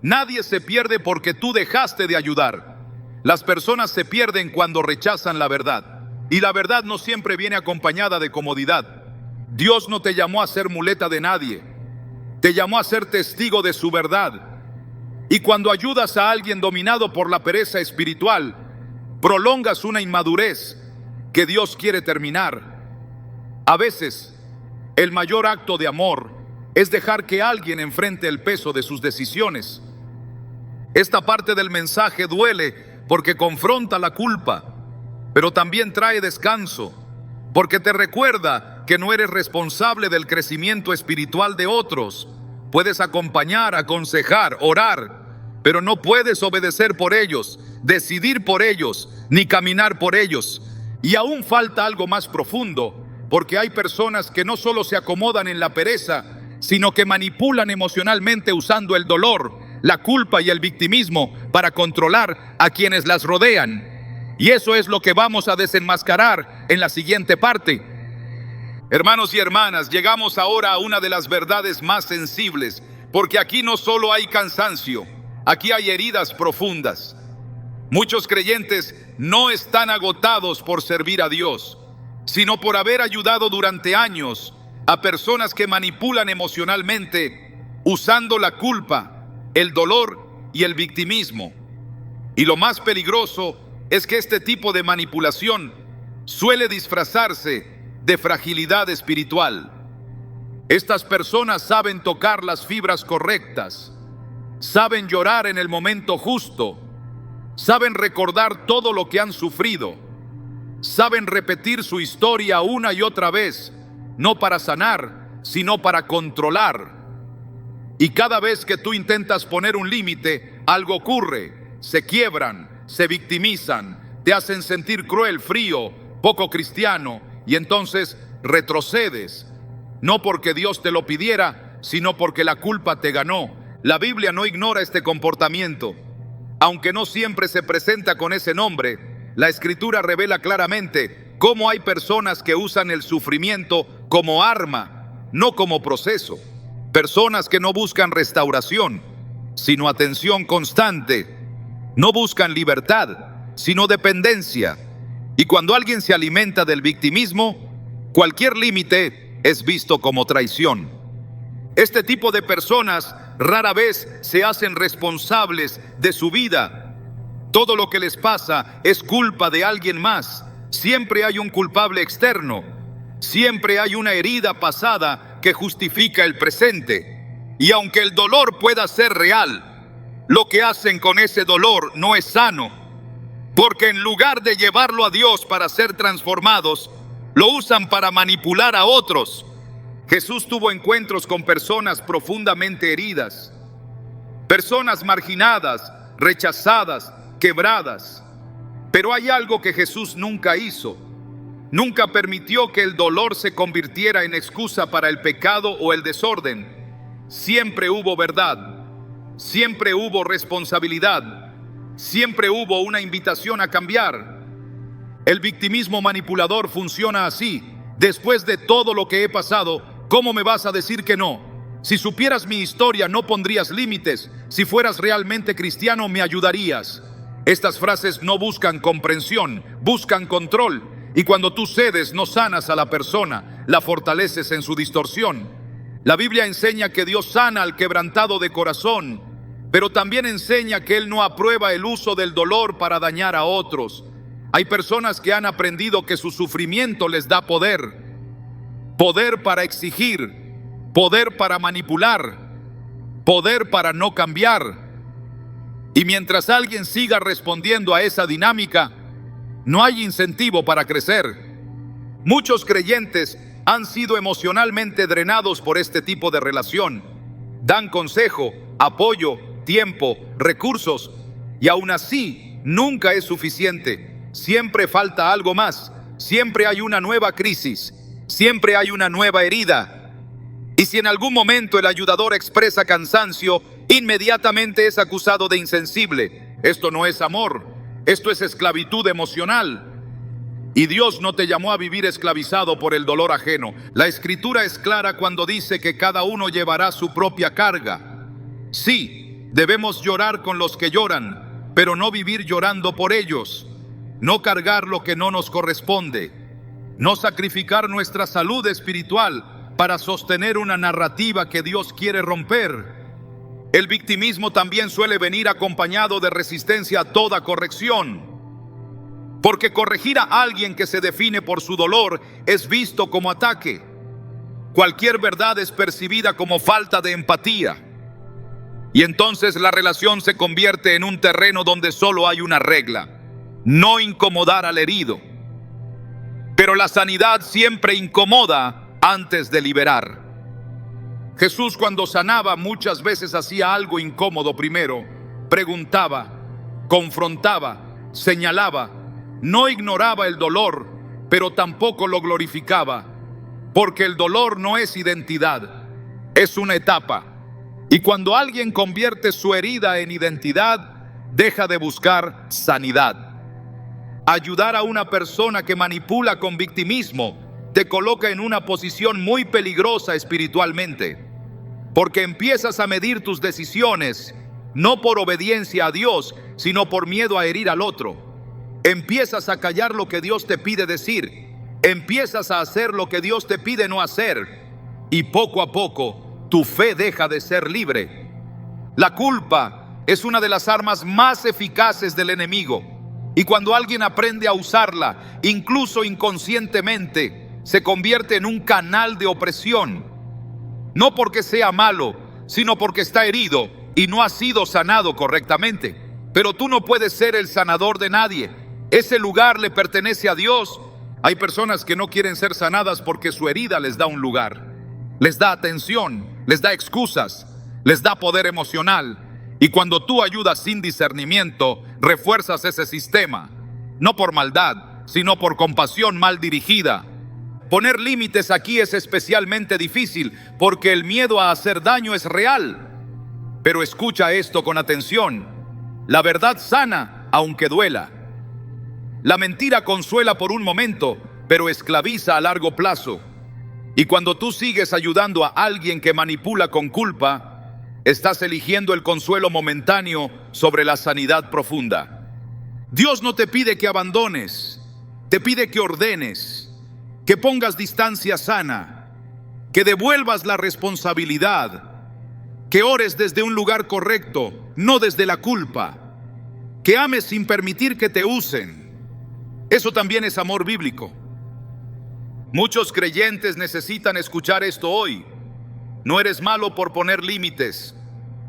Nadie se pierde porque tú dejaste de ayudar. Las personas se pierden cuando rechazan la verdad. Y la verdad no siempre viene acompañada de comodidad. Dios no te llamó a ser muleta de nadie. Te llamó a ser testigo de su verdad. Y cuando ayudas a alguien dominado por la pereza espiritual, prolongas una inmadurez que Dios quiere terminar. A veces, el mayor acto de amor es dejar que alguien enfrente el peso de sus decisiones. Esta parte del mensaje duele porque confronta la culpa, pero también trae descanso, porque te recuerda que no eres responsable del crecimiento espiritual de otros. Puedes acompañar, aconsejar, orar, pero no puedes obedecer por ellos, decidir por ellos, ni caminar por ellos. Y aún falta algo más profundo, porque hay personas que no solo se acomodan en la pereza, sino que manipulan emocionalmente usando el dolor, la culpa y el victimismo para controlar a quienes las rodean. Y eso es lo que vamos a desenmascarar en la siguiente parte. Hermanos y hermanas, llegamos ahora a una de las verdades más sensibles, porque aquí no solo hay cansancio, aquí hay heridas profundas. Muchos creyentes no están agotados por servir a Dios, sino por haber ayudado durante años a personas que manipulan emocionalmente usando la culpa, el dolor y el victimismo. Y lo más peligroso es que este tipo de manipulación suele disfrazarse de fragilidad espiritual. Estas personas saben tocar las fibras correctas, saben llorar en el momento justo, saben recordar todo lo que han sufrido, saben repetir su historia una y otra vez, no para sanar, sino para controlar. Y cada vez que tú intentas poner un límite, algo ocurre, se quiebran, se victimizan, te hacen sentir cruel, frío, poco cristiano, y entonces retrocedes, no porque Dios te lo pidiera, sino porque la culpa te ganó. La Biblia no ignora este comportamiento. Aunque no siempre se presenta con ese nombre, la Escritura revela claramente cómo hay personas que usan el sufrimiento como arma, no como proceso. Personas que no buscan restauración, sino atención constante. No buscan libertad, sino dependencia. Y cuando alguien se alimenta del victimismo, cualquier límite es visto como traición. Este tipo de personas rara vez se hacen responsables de su vida. Todo lo que les pasa es culpa de alguien más. Siempre hay un culpable externo. Siempre hay una herida pasada que justifica el presente. Y aunque el dolor pueda ser real, lo que hacen con ese dolor no es sano. Porque en lugar de llevarlo a Dios para ser transformados, lo usan para manipular a otros. Jesús tuvo encuentros con personas profundamente heridas, personas marginadas, rechazadas, quebradas. Pero hay algo que Jesús nunca hizo. Nunca permitió que el dolor se convirtiera en excusa para el pecado o el desorden. Siempre hubo verdad, siempre hubo responsabilidad, siempre hubo una invitación a cambiar. El victimismo manipulador funciona así. Después de todo lo que he pasado, ¿cómo me vas a decir que no? Si supieras mi historia, no pondrías límites. Si fueras realmente cristiano, me ayudarías. Estas frases no buscan comprensión, buscan control. Y cuando tú cedes, no sanas a la persona, la fortaleces en su distorsión. La Biblia enseña que Dios sana al quebrantado de corazón, pero también enseña que Él no aprueba el uso del dolor para dañar a otros. Hay personas que han aprendido que su sufrimiento les da poder. Poder para exigir, poder para manipular, poder para no cambiar. Y mientras alguien siga respondiendo a esa dinámica, no hay incentivo para crecer. Muchos creyentes han sido emocionalmente drenados por este tipo de relación. Dan consejo, apoyo, tiempo, recursos, y aún así nunca es suficiente. Siempre falta algo más. Siempre hay una nueva crisis. Siempre hay una nueva herida. Y si en algún momento el ayudador expresa cansancio, inmediatamente es acusado de insensible. Esto no es amor, esto es esclavitud emocional. Y Dios no te llamó a vivir esclavizado por el dolor ajeno. La Escritura es clara cuando dice que cada uno llevará su propia carga. Sí, debemos llorar con los que lloran, pero no vivir llorando por ellos. No cargar lo que no nos corresponde. No sacrificar nuestra salud espiritual para sostener una narrativa que Dios quiere romper. El victimismo también suele venir acompañado de resistencia a toda corrección. Porque corregir a alguien que se define por su dolor es visto como ataque. Cualquier verdad es percibida como falta de empatía. Y entonces la relación se convierte en un terreno donde solo hay una regla: no incomodar al herido. Pero la sanidad siempre incomoda antes de liberar. Jesús, cuando sanaba, muchas veces hacía algo incómodo primero. Preguntaba, confrontaba, señalaba. No ignoraba el dolor, pero tampoco lo glorificaba, porque el dolor no es identidad, es una etapa. Y cuando alguien convierte su herida en identidad, deja de buscar sanidad. Ayudar a una persona que manipula con victimismo te coloca en una posición muy peligrosa espiritualmente, porque empiezas a medir tus decisiones no por obediencia a Dios, sino por miedo a herir al otro. Empiezas a callar lo que Dios te pide decir. Empiezas a hacer lo que Dios te pide no hacer. Y poco a poco, tu fe deja de ser libre. La culpa es una de las armas más eficaces del enemigo. Y cuando alguien aprende a usarla, incluso inconscientemente, se convierte en un canal de opresión. No porque sea malo, sino porque está herido. y no has sido sanado correctamente. Pero tú no puedes ser el sanador de nadie. Ese lugar le pertenece a Dios. Hay personas que no quieren ser sanadas porque su herida les da un lugar, les da atención, les da excusas, les da poder emocional. Y cuando tú ayudas sin discernimiento, refuerzas ese sistema, no por maldad, sino por compasión mal dirigida. Poner límites aquí es especialmente difícil porque el miedo a hacer daño es real. Pero escucha esto con atención. La verdad sana, aunque duela. La mentira consuela por un momento, pero esclaviza a largo plazo. Y cuando tú sigues ayudando a alguien que manipula con culpa, estás eligiendo el consuelo momentáneo sobre la sanidad profunda. Dios no te pide que abandones, te pide que ordenes, que pongas distancia sana, que devuelvas la responsabilidad, que ores desde un lugar correcto, no desde la culpa, que ames sin permitir que te usen. Eso también es amor bíblico. Muchos creyentes necesitan escuchar esto hoy. No eres malo por poner límites.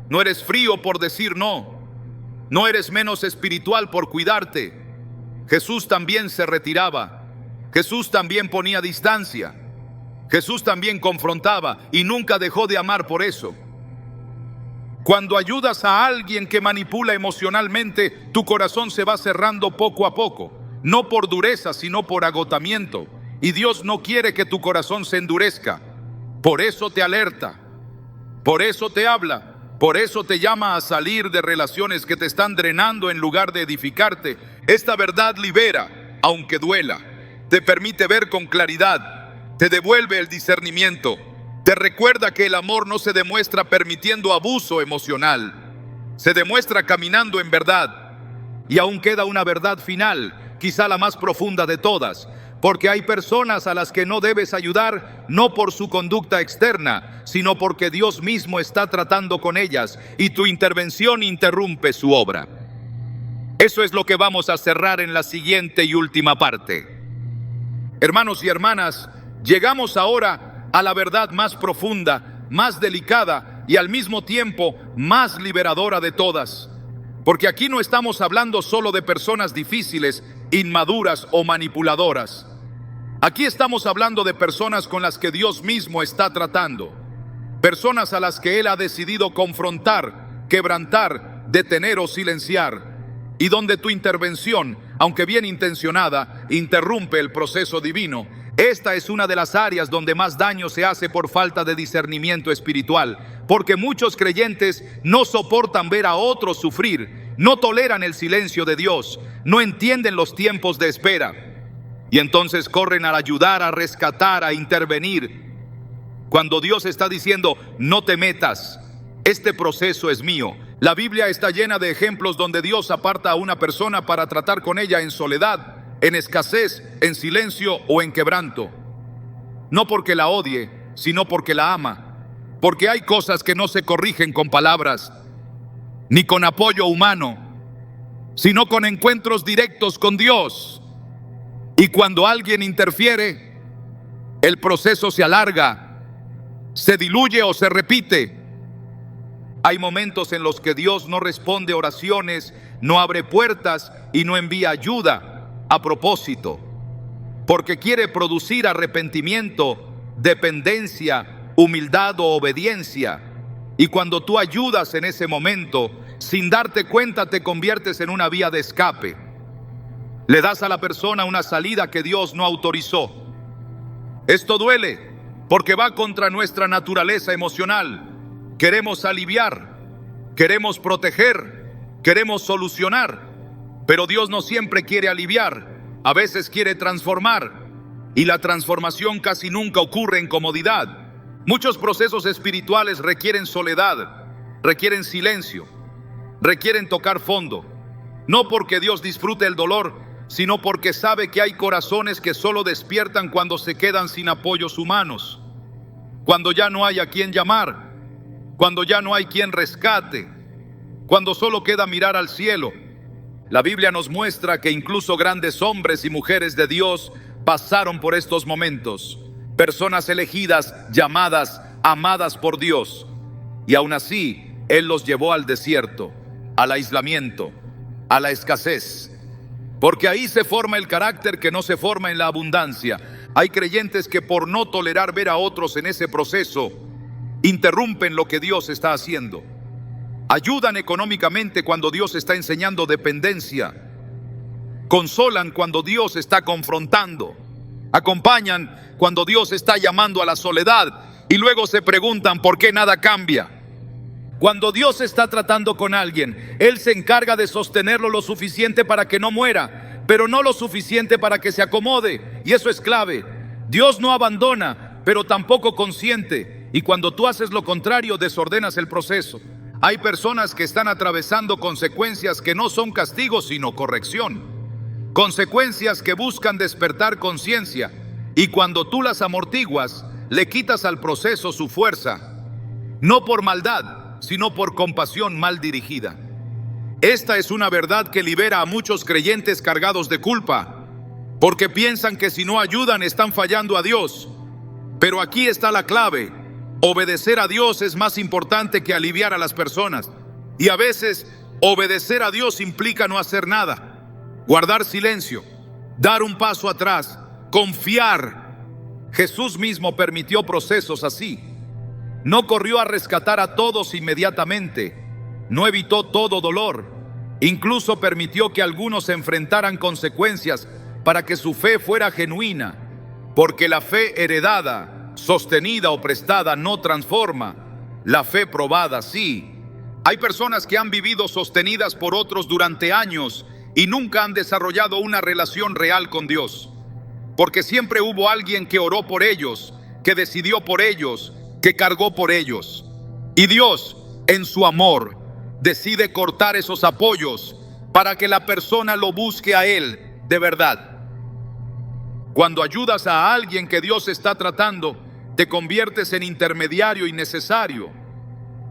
No eres frío por decir no. No eres menos espiritual por cuidarte. Jesús también se retiraba. Jesús también ponía distancia. Jesús también confrontaba y nunca dejó de amar por eso. Cuando ayudas a alguien que manipula emocionalmente, tu corazón se va cerrando poco a poco. No por dureza, sino por agotamiento. Y Dios no quiere que tu corazón se endurezca. Por eso te alerta. Por eso te habla. Por eso te llama a salir de relaciones que te están drenando en lugar de edificarte. Esta verdad libera, aunque duela. Te permite ver con claridad. Te devuelve el discernimiento. Te recuerda que el amor no se demuestra permitiendo abuso emocional. Se demuestra caminando en verdad. Y aún queda una verdad final, quizá la más profunda de todas. Porque hay personas a las que no debes ayudar, no por su conducta externa, sino porque Dios mismo está tratando con ellas y tu intervención interrumpe su obra. Eso es lo que vamos a cerrar en la siguiente y última parte. Hermanos y hermanas, llegamos ahora a la verdad más profunda, más delicada y al mismo tiempo más liberadora de todas. Porque aquí no estamos hablando solo de personas difíciles, inmaduras o manipuladoras. Aquí estamos hablando de personas con las que Dios mismo está tratando. Personas a las que Él ha decidido confrontar, quebrantar, detener o silenciar. Y donde tu intervención, aunque bien intencionada, interrumpe el proceso divino. Esta es una de las áreas donde más daño se hace por falta de discernimiento espiritual. Porque muchos creyentes no soportan ver a otros sufrir, no toleran el silencio de Dios, no entienden los tiempos de espera. Y entonces corren a ayudar, a rescatar, a intervenir. Cuando Dios está diciendo, no te metas, este proceso es mío. La Biblia está llena de ejemplos donde Dios aparta a una persona para tratar con ella en soledad, en escasez, en silencio o en quebranto. No porque la odie, sino porque la ama. Porque hay cosas que no se corrigen con palabras, ni con apoyo humano, sino con encuentros directos con Dios. Y cuando alguien interfiere, el proceso se alarga, se diluye o se repite. Hay momentos en los que Dios no responde oraciones, no abre puertas y no envía ayuda a propósito, porque quiere producir arrepentimiento, dependencia, humildad o obediencia. Y cuando tú ayudas en ese momento, sin darte cuenta te conviertes en una vía de escape. Le das a la persona una salida que Dios no autorizó. Esto duele porque va contra nuestra naturaleza emocional. Queremos aliviar, queremos proteger, queremos solucionar. Pero Dios no siempre quiere aliviar, a veces quiere transformar. Y la transformación casi nunca ocurre en comodidad. Muchos procesos espirituales requieren soledad, requieren silencio, requieren tocar fondo. No porque Dios disfrute el dolor, sino porque sabe que hay corazones que solo despiertan cuando se quedan sin apoyos humanos, cuando ya no hay a quien llamar, cuando ya no hay quien rescate, cuando solo queda mirar al cielo. La Biblia nos muestra que incluso grandes hombres y mujeres de Dios pasaron por estos momentos, personas elegidas, llamadas, amadas por Dios, y aún así Él los llevó al desierto, al aislamiento, a la escasez. Porque ahí se forma el carácter que no se forma en la abundancia. Hay creyentes que por no tolerar ver a otros en ese proceso, interrumpen lo que Dios está haciendo. Ayudan económicamente cuando Dios está enseñando dependencia. Consolan cuando Dios está confrontando. Acompañan cuando Dios está llamando a la soledad. Y luego se preguntan por qué nada cambia. Cuando Dios está tratando con alguien, Él se encarga de sostenerlo lo suficiente para que no muera, pero no lo suficiente para que se acomode. Y eso es clave. Dios no abandona, pero tampoco consiente. Y cuando tú haces lo contrario, desordenas el proceso. Hay personas que están atravesando consecuencias que no son castigos, sino corrección. Consecuencias que buscan despertar conciencia. Y cuando tú las amortiguas, le quitas al proceso su fuerza. No por maldad, sino por compasión mal dirigida. Esta es una verdad que libera a muchos creyentes cargados de culpa, porque piensan que si no ayudan están fallando a Dios. Pero aquí está la clave. Obedecer a Dios es más importante que aliviar a las personas. Y a veces, obedecer a Dios implica no hacer nada, guardar silencio, dar un paso atrás, confiar. Jesús mismo permitió procesos así. No corrió a rescatar a todos inmediatamente, no evitó todo dolor, incluso permitió que algunos se enfrentaran consecuencias para que su fe fuera genuina, porque la fe heredada, sostenida o prestada no transforma, la fe probada sí. Hay personas que han vivido sostenidas por otros durante años y nunca han desarrollado una relación real con Dios, porque siempre hubo alguien que oró por ellos, que decidió por ellos, que cargó por ellos. Y Dios, en su amor, decide cortar esos apoyos para que la persona lo busque a Él de verdad. Cuando ayudas a alguien que Dios está tratando, te conviertes en intermediario innecesario.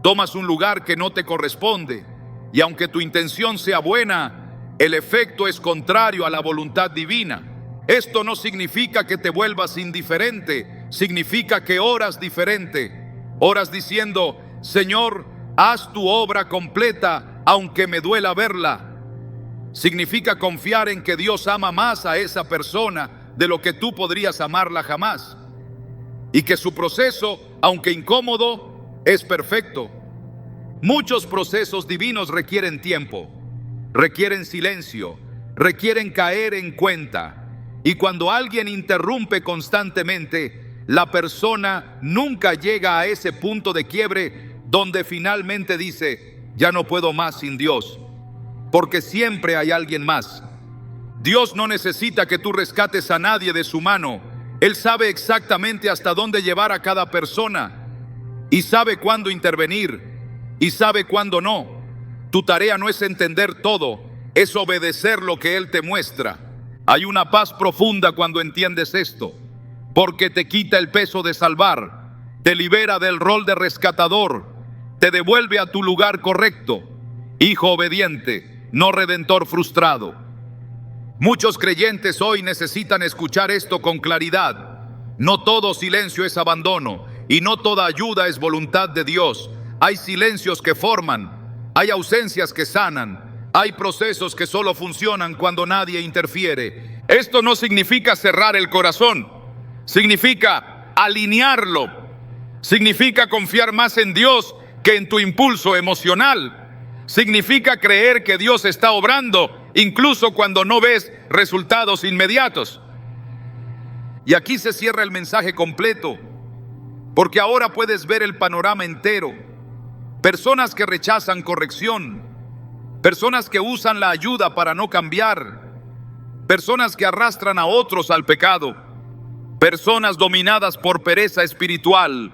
Tomas un lugar que no te corresponde, y aunque tu intención sea buena, el efecto es contrario a la voluntad divina. Esto no significa que te vuelvas indiferente, significa que oras diferente. Oras diciendo: Señor, haz tu obra completa, aunque me duela verla. Significa confiar en que Dios ama más a esa persona de lo que tú podrías amarla jamás. Y que su proceso, aunque incómodo, es perfecto. Muchos procesos divinos requieren tiempo, requieren silencio, requieren caer en cuenta. Y cuando alguien interrumpe constantemente, la persona nunca llega a ese punto de quiebre donde finalmente dice: ya no puedo más sin Dios, porque siempre hay alguien más. Dios no necesita que tú rescates a nadie de su mano. Él sabe exactamente hasta dónde llevar a cada persona, y sabe cuándo intervenir, y sabe cuándo no. Tu tarea no es entender todo, es obedecer lo que Él te muestra. Hay una paz profunda cuando entiendes esto, porque te quita el peso de salvar, te libera del rol de rescatador, te devuelve a tu lugar correcto, hijo obediente, no redentor frustrado. Muchos creyentes hoy necesitan escuchar esto con claridad. No todo silencio es abandono, y no toda ayuda es voluntad de Dios. Hay silencios que forman, hay ausencias que sanan, hay procesos que solo funcionan cuando nadie interfiere. Esto no significa cerrar el corazón, significa alinearlo, significa confiar más en Dios que en tu impulso emocional, significa creer que Dios está obrando incluso cuando no ves resultados inmediatos. Y aquí se cierra el mensaje completo, porque ahora puedes ver el panorama entero. Personas que rechazan corrección, personas que usan la ayuda para no cambiar, personas que arrastran a otros al pecado, personas dominadas por pereza espiritual,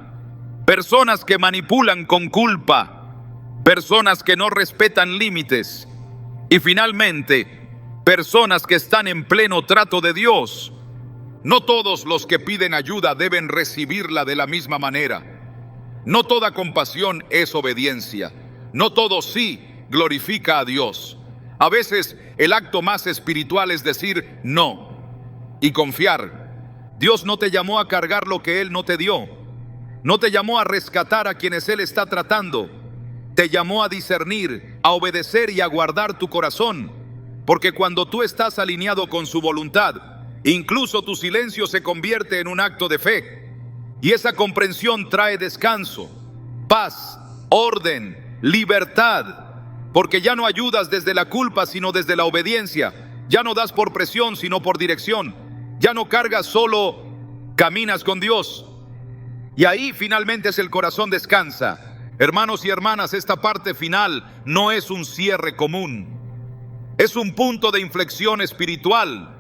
personas que manipulan con culpa, personas que no respetan límites, y finalmente, personas que están en pleno trato de Dios. No todos los que piden ayuda deben recibirla de la misma manera. No toda compasión es obediencia. No todo sí glorifica a Dios. A veces el acto más espiritual es decir no y confiar. Dios no te llamó a cargar lo que Él no te dio. No te llamó a rescatar a quienes Él está tratando. te llamó a discernir, a obedecer y a guardar tu corazón, porque cuando tú estás alineado con su voluntad, incluso tu silencio se convierte en un acto de fe. Y esa comprensión trae descanso, paz, orden, libertad, porque ya no ayudas desde la culpa, sino desde la obediencia. Ya no das por presión, sino por dirección. Ya no cargas, solo caminas con Dios. Y ahí finalmente el corazón descansa. Hermanos y hermanas, esta parte final no es un cierre común. Es un punto de inflexión espiritual.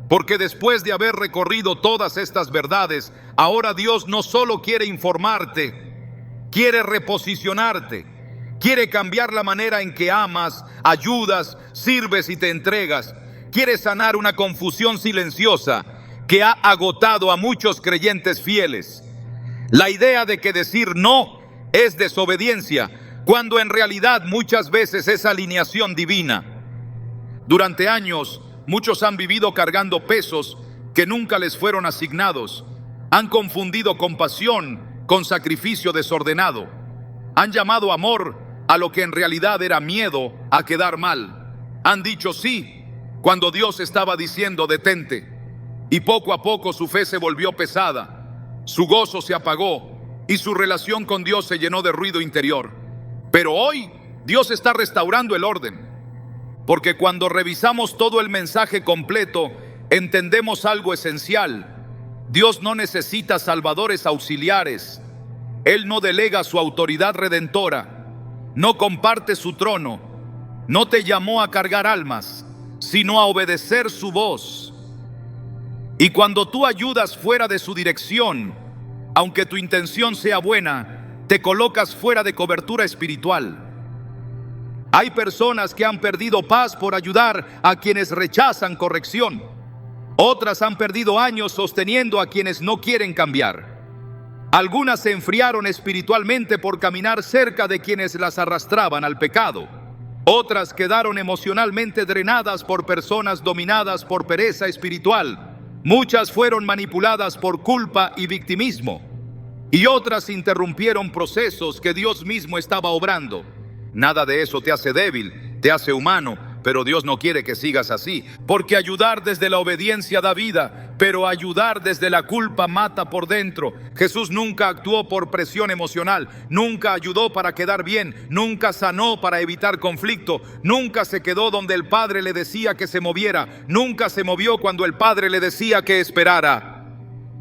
Porque después de haber recorrido todas estas verdades, ahora Dios no solo quiere informarte, quiere reposicionarte, quiere cambiar la manera en que amas, ayudas, sirves y te entregas. Quiere sanar una confusión silenciosa que ha agotado a muchos creyentes fieles. La idea de que decir no es desobediencia, cuando en realidad muchas veces es alineación divina. Durante años, muchos han vivido cargando pesos que nunca les fueron asignados. Han confundido compasión con sacrificio desordenado. Han llamado amor a lo que en realidad era miedo a quedar mal. Han dicho sí cuando Dios estaba diciendo detente. Y poco a poco su fe se volvió pesada, su gozo se apagó y su relación con Dios se llenó de ruido interior. Pero hoy Dios está restaurando el orden. Porque cuando revisamos todo el mensaje completo, entendemos algo esencial. Dios no necesita salvadores auxiliares. Él no delega su autoridad redentora, no comparte su trono, no te llamó a cargar almas, sino a obedecer su voz. Y cuando tú ayudas fuera de su dirección, aunque tu intención sea buena, te colocas fuera de cobertura espiritual. Hay personas que han perdido paz por ayudar a quienes rechazan corrección. Otras han perdido años sosteniendo a quienes no quieren cambiar. Algunas se enfriaron espiritualmente por caminar cerca de quienes las arrastraban al pecado. Otras quedaron emocionalmente drenadas por personas dominadas por pereza espiritual. Muchas fueron manipuladas por culpa y victimismo. Y otras interrumpieron procesos que Dios mismo estaba obrando. Nada de eso te hace débil, te hace humano, pero Dios no quiere que sigas así, porque ayudar desde la obediencia da vida, pero ayudar desde la culpa mata por dentro. Jesús nunca actuó por presión emocional, nunca ayudó para quedar bien, nunca sanó para evitar conflicto, nunca se quedó donde el Padre le decía que se moviera, nunca se movió cuando el Padre le decía que esperara.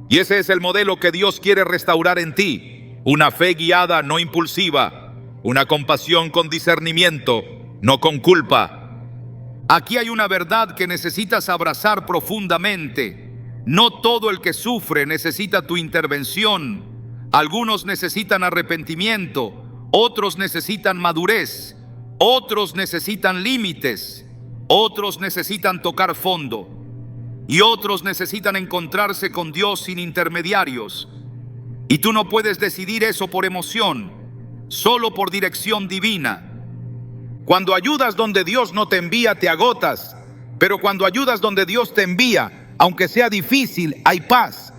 Y ese es el modelo que Dios quiere restaurar en ti: una fe guiada, no impulsiva. Una compasión con discernimiento, no con culpa. Aquí hay una verdad que necesitas abrazar profundamente. No todo el que sufre necesita tu intervención. Algunos necesitan arrepentimiento, otros necesitan madurez, otros necesitan límites, otros necesitan tocar fondo y otros necesitan encontrarse con Dios sin intermediarios. Y tú no puedes decidir eso por emoción, solo por dirección divina. Cuando ayudas donde Dios no te envía, te agotas. Pero cuando ayudas donde Dios te envía, aunque sea difícil, hay paz.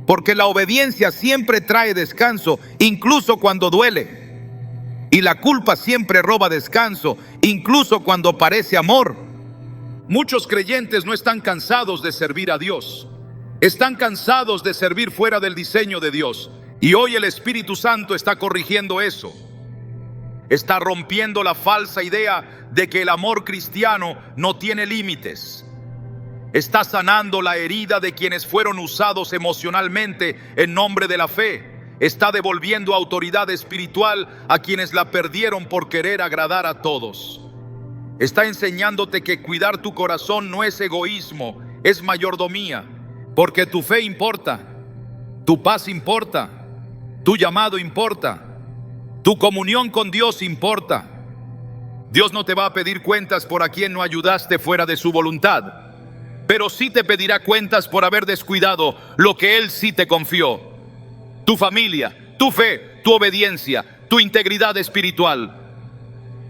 Porque la obediencia siempre trae descanso, incluso cuando duele. Y la culpa siempre roba descanso, incluso cuando parece amor. Muchos creyentes no están cansados de servir a Dios. Están cansados de servir fuera del diseño de Dios. Y hoy el Espíritu Santo está corrigiendo eso. Está rompiendo la falsa idea de que el amor cristiano no tiene límites. Está sanando la herida de quienes fueron usados emocionalmente en nombre de la fe. Está devolviendo autoridad espiritual a quienes la perdieron por querer agradar a todos. Está enseñándote que cuidar tu corazón no es egoísmo, es mayordomía. Porque tu fe importa, tu paz importa, tu llamado importa, tu comunión con Dios importa. Dios no te va a pedir cuentas por a quien no ayudaste fuera de su voluntad, pero sí te pedirá cuentas por haber descuidado lo que Él sí te confió: tu familia, tu fe, tu obediencia, tu integridad espiritual.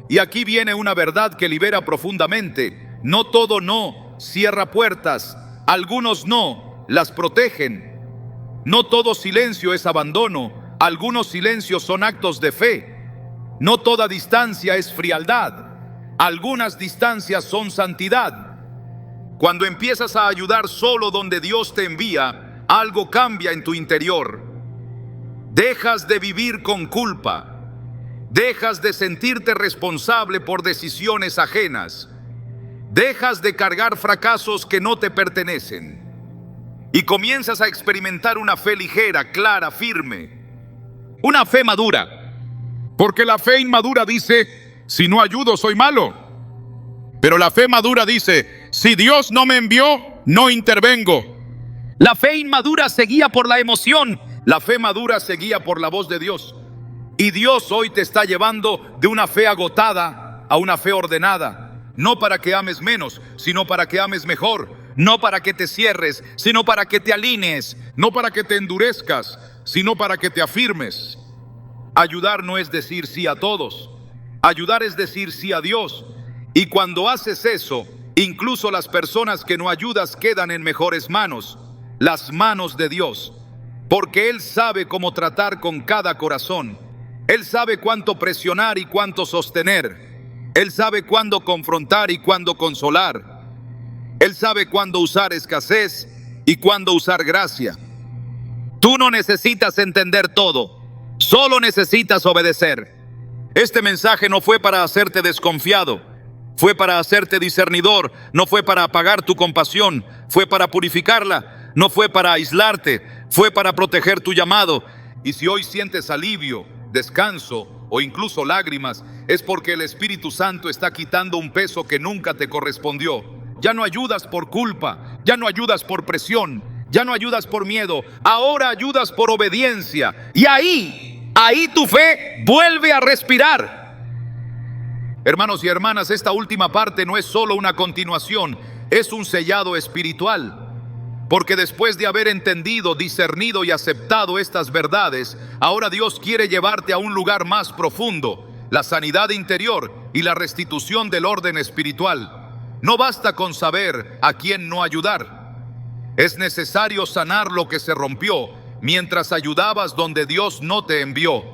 Y aquí viene una verdad que libera profundamente. No todo no cierra puertas, algunos no las protegen. No todo silencio es abandono, algunos silencios son actos de fe. No toda distancia es frialdad. Algunas distancias son santidad. Cuando empiezas a ayudar solo donde Dios te envía, algo cambia en tu interior. Dejas de vivir con culpa. Dejas de sentirte responsable por decisiones ajenas. Dejas de cargar fracasos que no te pertenecen. Y comienzas a experimentar una fe ligera, clara, firme. Una fe madura. Porque la fe inmadura dice, si no ayudo soy malo. Pero la fe madura dice, si Dios no me envió, no intervengo. La fe inmadura se guía por la emoción. La fe madura se guía por la voz de Dios. Y Dios hoy te está llevando de una fe agotada a una fe ordenada. No para que ames menos, sino para que ames mejor. No para que te cierres, sino para que te alinees. No para que te endurezcas, sino para que te afirmes. Ayudar no es decir sí a todos. Ayudar es decir sí a Dios. Y cuando haces eso, incluso las personas que no ayudas quedan en mejores manos, las manos de Dios. Porque Él sabe cómo tratar con cada corazón. Él sabe cuánto presionar y cuánto sostener. Él sabe cuándo confrontar y cuándo consolar. Él sabe cuándo usar escasez y cuándo usar gracia. Tú no necesitas entender todo, solo necesitas obedecer. Este mensaje no fue para hacerte desconfiado, fue para hacerte discernidor, no fue para apagar tu compasión, fue para purificarla, no fue para aislarte, fue para proteger tu llamado. Y si hoy sientes alivio, descanso o incluso lágrimas, es porque el Espíritu Santo está quitando un peso que nunca te correspondió. Ya no ayudas por culpa, ya no ayudas por presión, ya no ayudas por miedo, ahora ayudas por obediencia. Y ahí tu fe vuelve a respirar. Hermanos y hermanas, esta última parte no es solo una continuación, es un sellado espiritual. Porque después de haber entendido, discernido y aceptado estas verdades, ahora Dios quiere llevarte a un lugar más profundo, la sanidad interior y la restitución del orden espiritual. No basta con saber a quién no ayudar. Es necesario sanar lo que se rompió mientras ayudabas donde Dios no te envió.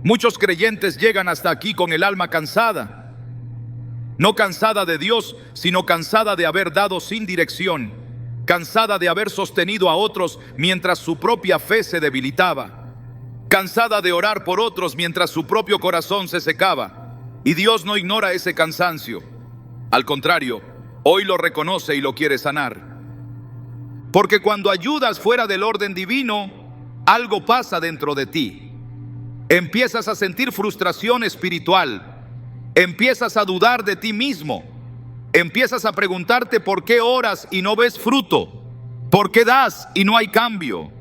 Muchos creyentes llegan hasta aquí con el alma cansada. No cansada de Dios, sino cansada de haber dado sin dirección. Cansada de haber sostenido a otros mientras su propia fe se debilitaba. Cansada de orar por otros mientras su propio corazón se secaba. Y Dios no ignora ese cansancio. Al contrario, hoy lo reconoce y lo quiere sanar. Porque cuando ayudas fuera del orden divino, algo pasa dentro de ti. Empiezas a sentir frustración espiritual. Empiezas a dudar de ti mismo. Empiezas a preguntarte por qué oras y no ves fruto, por qué das y no hay cambio,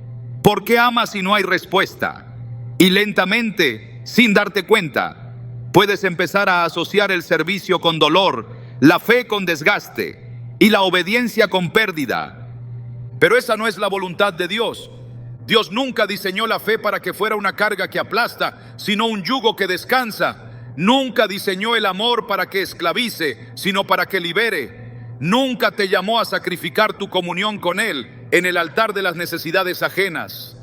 por qué amas y no hay respuesta. Y lentamente, sin darte cuenta, puedes empezar a asociar el servicio con dolor, la fe con desgaste y la obediencia con pérdida. Pero esa no es la voluntad de Dios. Dios nunca diseñó la fe para que fuera una carga que aplasta, sino un yugo que descansa. Nunca diseñó el amor para que esclavice, sino para que libere. Nunca te llamó a sacrificar tu comunión con Él en el altar de las necesidades ajenas.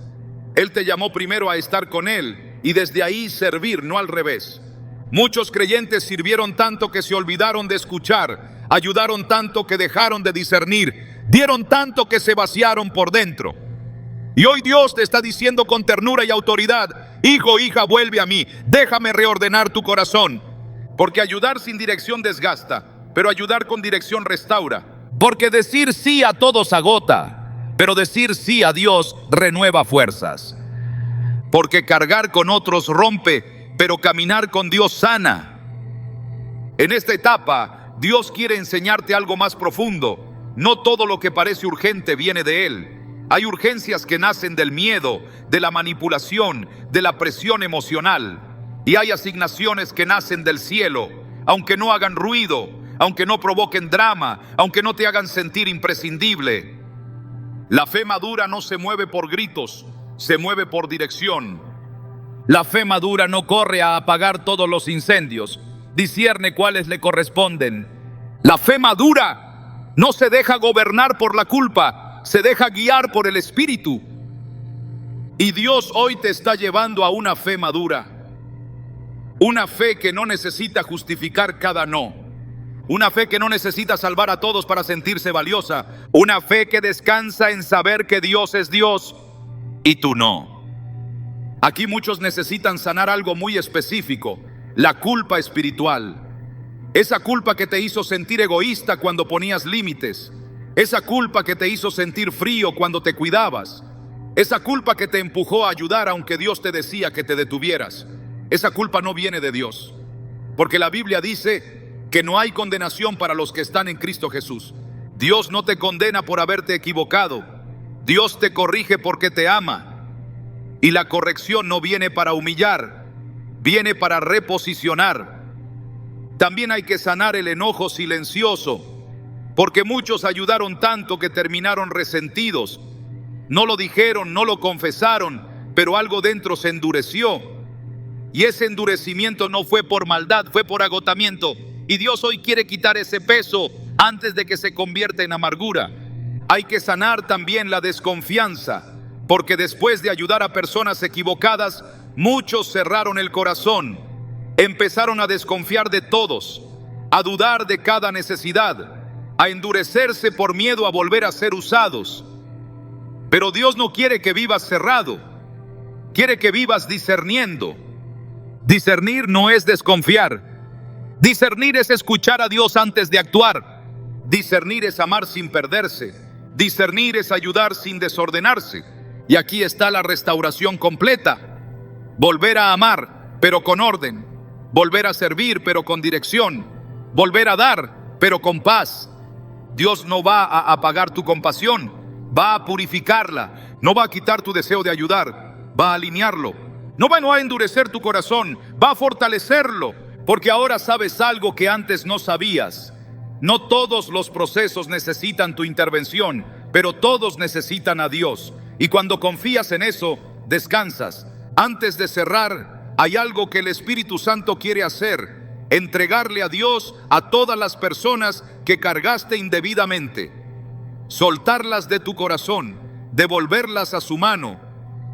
Él te llamó primero a estar con Él y desde ahí servir, no al revés. Muchos creyentes sirvieron tanto que se olvidaron de escuchar, ayudaron tanto que dejaron de discernir, dieron tanto que se vaciaron por dentro. Y hoy Dios te está diciendo con ternura y autoridad: hijo, hija, vuelve a mí, déjame reordenar tu corazón. Porque ayudar sin dirección desgasta, pero ayudar con dirección restaura. Porque decir sí a todos agota, pero decir sí a Dios renueva fuerzas. Porque cargar con otros rompe, pero caminar con Dios sana. En esta etapa, Dios quiere enseñarte algo más profundo. No todo lo que parece urgente viene de Él. Hay urgencias que nacen del miedo, de la manipulación, de la presión emocional. Y hay asignaciones que nacen del cielo, aunque no hagan ruido, aunque no provoquen drama, aunque no te hagan sentir imprescindible. La fe madura no se mueve por gritos, se mueve por dirección. La fe madura no corre a apagar todos los incendios, discierne cuáles le corresponden. La fe madura no se deja gobernar por la culpa, se deja guiar por el Espíritu. Y Dios hoy te está llevando a una fe madura. Una fe que no necesita justificar cada no. Una fe que no necesita salvar a todos para sentirse valiosa. Una fe que descansa en saber que Dios es Dios y tú no. Aquí muchos necesitan sanar algo muy específico: la culpa espiritual. Esa culpa que te hizo sentir egoísta cuando ponías límites. Esa culpa que te hizo sentir frío cuando te cuidabas. Esa culpa que te empujó a ayudar aunque Dios te decía que te detuvieras. Esa culpa no viene de Dios, porque la Biblia dice que no hay condenación para los que están en Cristo Jesús. Dios no te condena por haberte equivocado. Dios te corrige porque te ama. Y la corrección no viene para humillar, viene para reposicionar. También hay que sanar el enojo silencioso, porque muchos ayudaron tanto que terminaron resentidos. No lo dijeron, no lo confesaron, pero algo dentro se endureció. Y ese endurecimiento no fue por maldad, fue por agotamiento. Y Dios hoy quiere quitar ese peso antes de que se convierta en amargura. Hay que sanar también la desconfianza, porque después de ayudar a personas equivocadas, muchos cerraron el corazón, empezaron a desconfiar de todos, a dudar de cada necesidad, a endurecerse por miedo a volver a ser usados. Pero Dios no quiere que vivas cerrado, quiere que vivas discerniendo. Discernir no es desconfiar. Discernir es escuchar a Dios antes de actuar. Discernir es amar sin perderse. Discernir es ayudar sin desordenarse. Y aquí está la restauración completa. Volver a amar, pero con orden. Volver a servir, pero con dirección. Volver a dar, pero con paz. Dios no va a apagar tu compasión, va a purificarla. No va a quitar tu deseo de ayudar, va a alinearlo. No va a endurecer tu corazón, va a fortalecerlo, porque ahora sabes algo que antes no sabías. No todos los procesos necesitan tu intervención, pero todos necesitan a Dios. Y cuando confías en eso, descansas. Antes de cerrar, hay algo que el Espíritu Santo quiere hacer: entregarle a Dios a todas las personas que cargaste indebidamente. Soltarlas de tu corazón, devolverlas a su mano,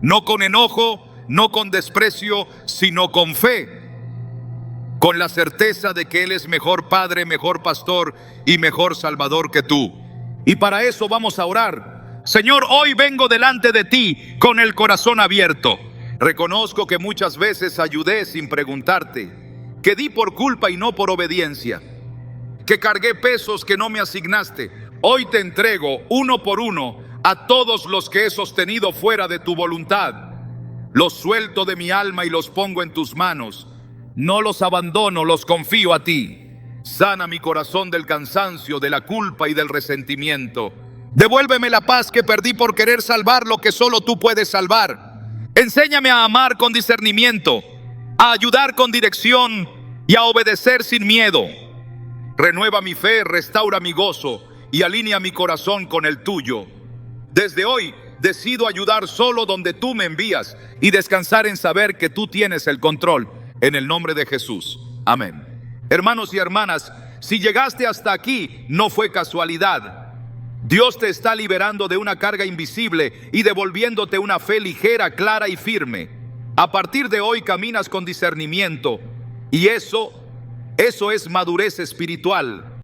no con enojo, no con desprecio, sino con fe, con la certeza de que Él es mejor Padre, mejor Pastor y mejor Salvador que tú. Y para eso vamos a orar. Señor, hoy vengo delante de ti con el corazón abierto. Reconozco que muchas veces ayudé sin preguntarte, que di por culpa y no por obediencia, que cargué pesos que no me asignaste. Hoy te entrego uno por uno a todos los que he sostenido fuera de tu voluntad. Los suelto de mi alma y los pongo en tus manos. No los abandono, los confío a ti. Sana mi corazón del cansancio, de la culpa y del resentimiento. Devuélveme la paz que perdí por querer salvar lo que solo tú puedes salvar. Enséñame a amar con discernimiento, a ayudar con dirección y a obedecer sin miedo. Renueva mi fe, restaura mi gozo y alinea mi corazón con el tuyo. Desde hoy decido ayudar solo donde tú me envías y descansar en saber que tú tienes el control. En el nombre de Jesús. Amén. Hermanos y hermanas, si llegaste hasta aquí, no fue casualidad. Dios te está liberando de una carga invisible y devolviéndote una fe ligera, clara y firme. A partir de hoy caminas con discernimiento y eso es madurez espiritual.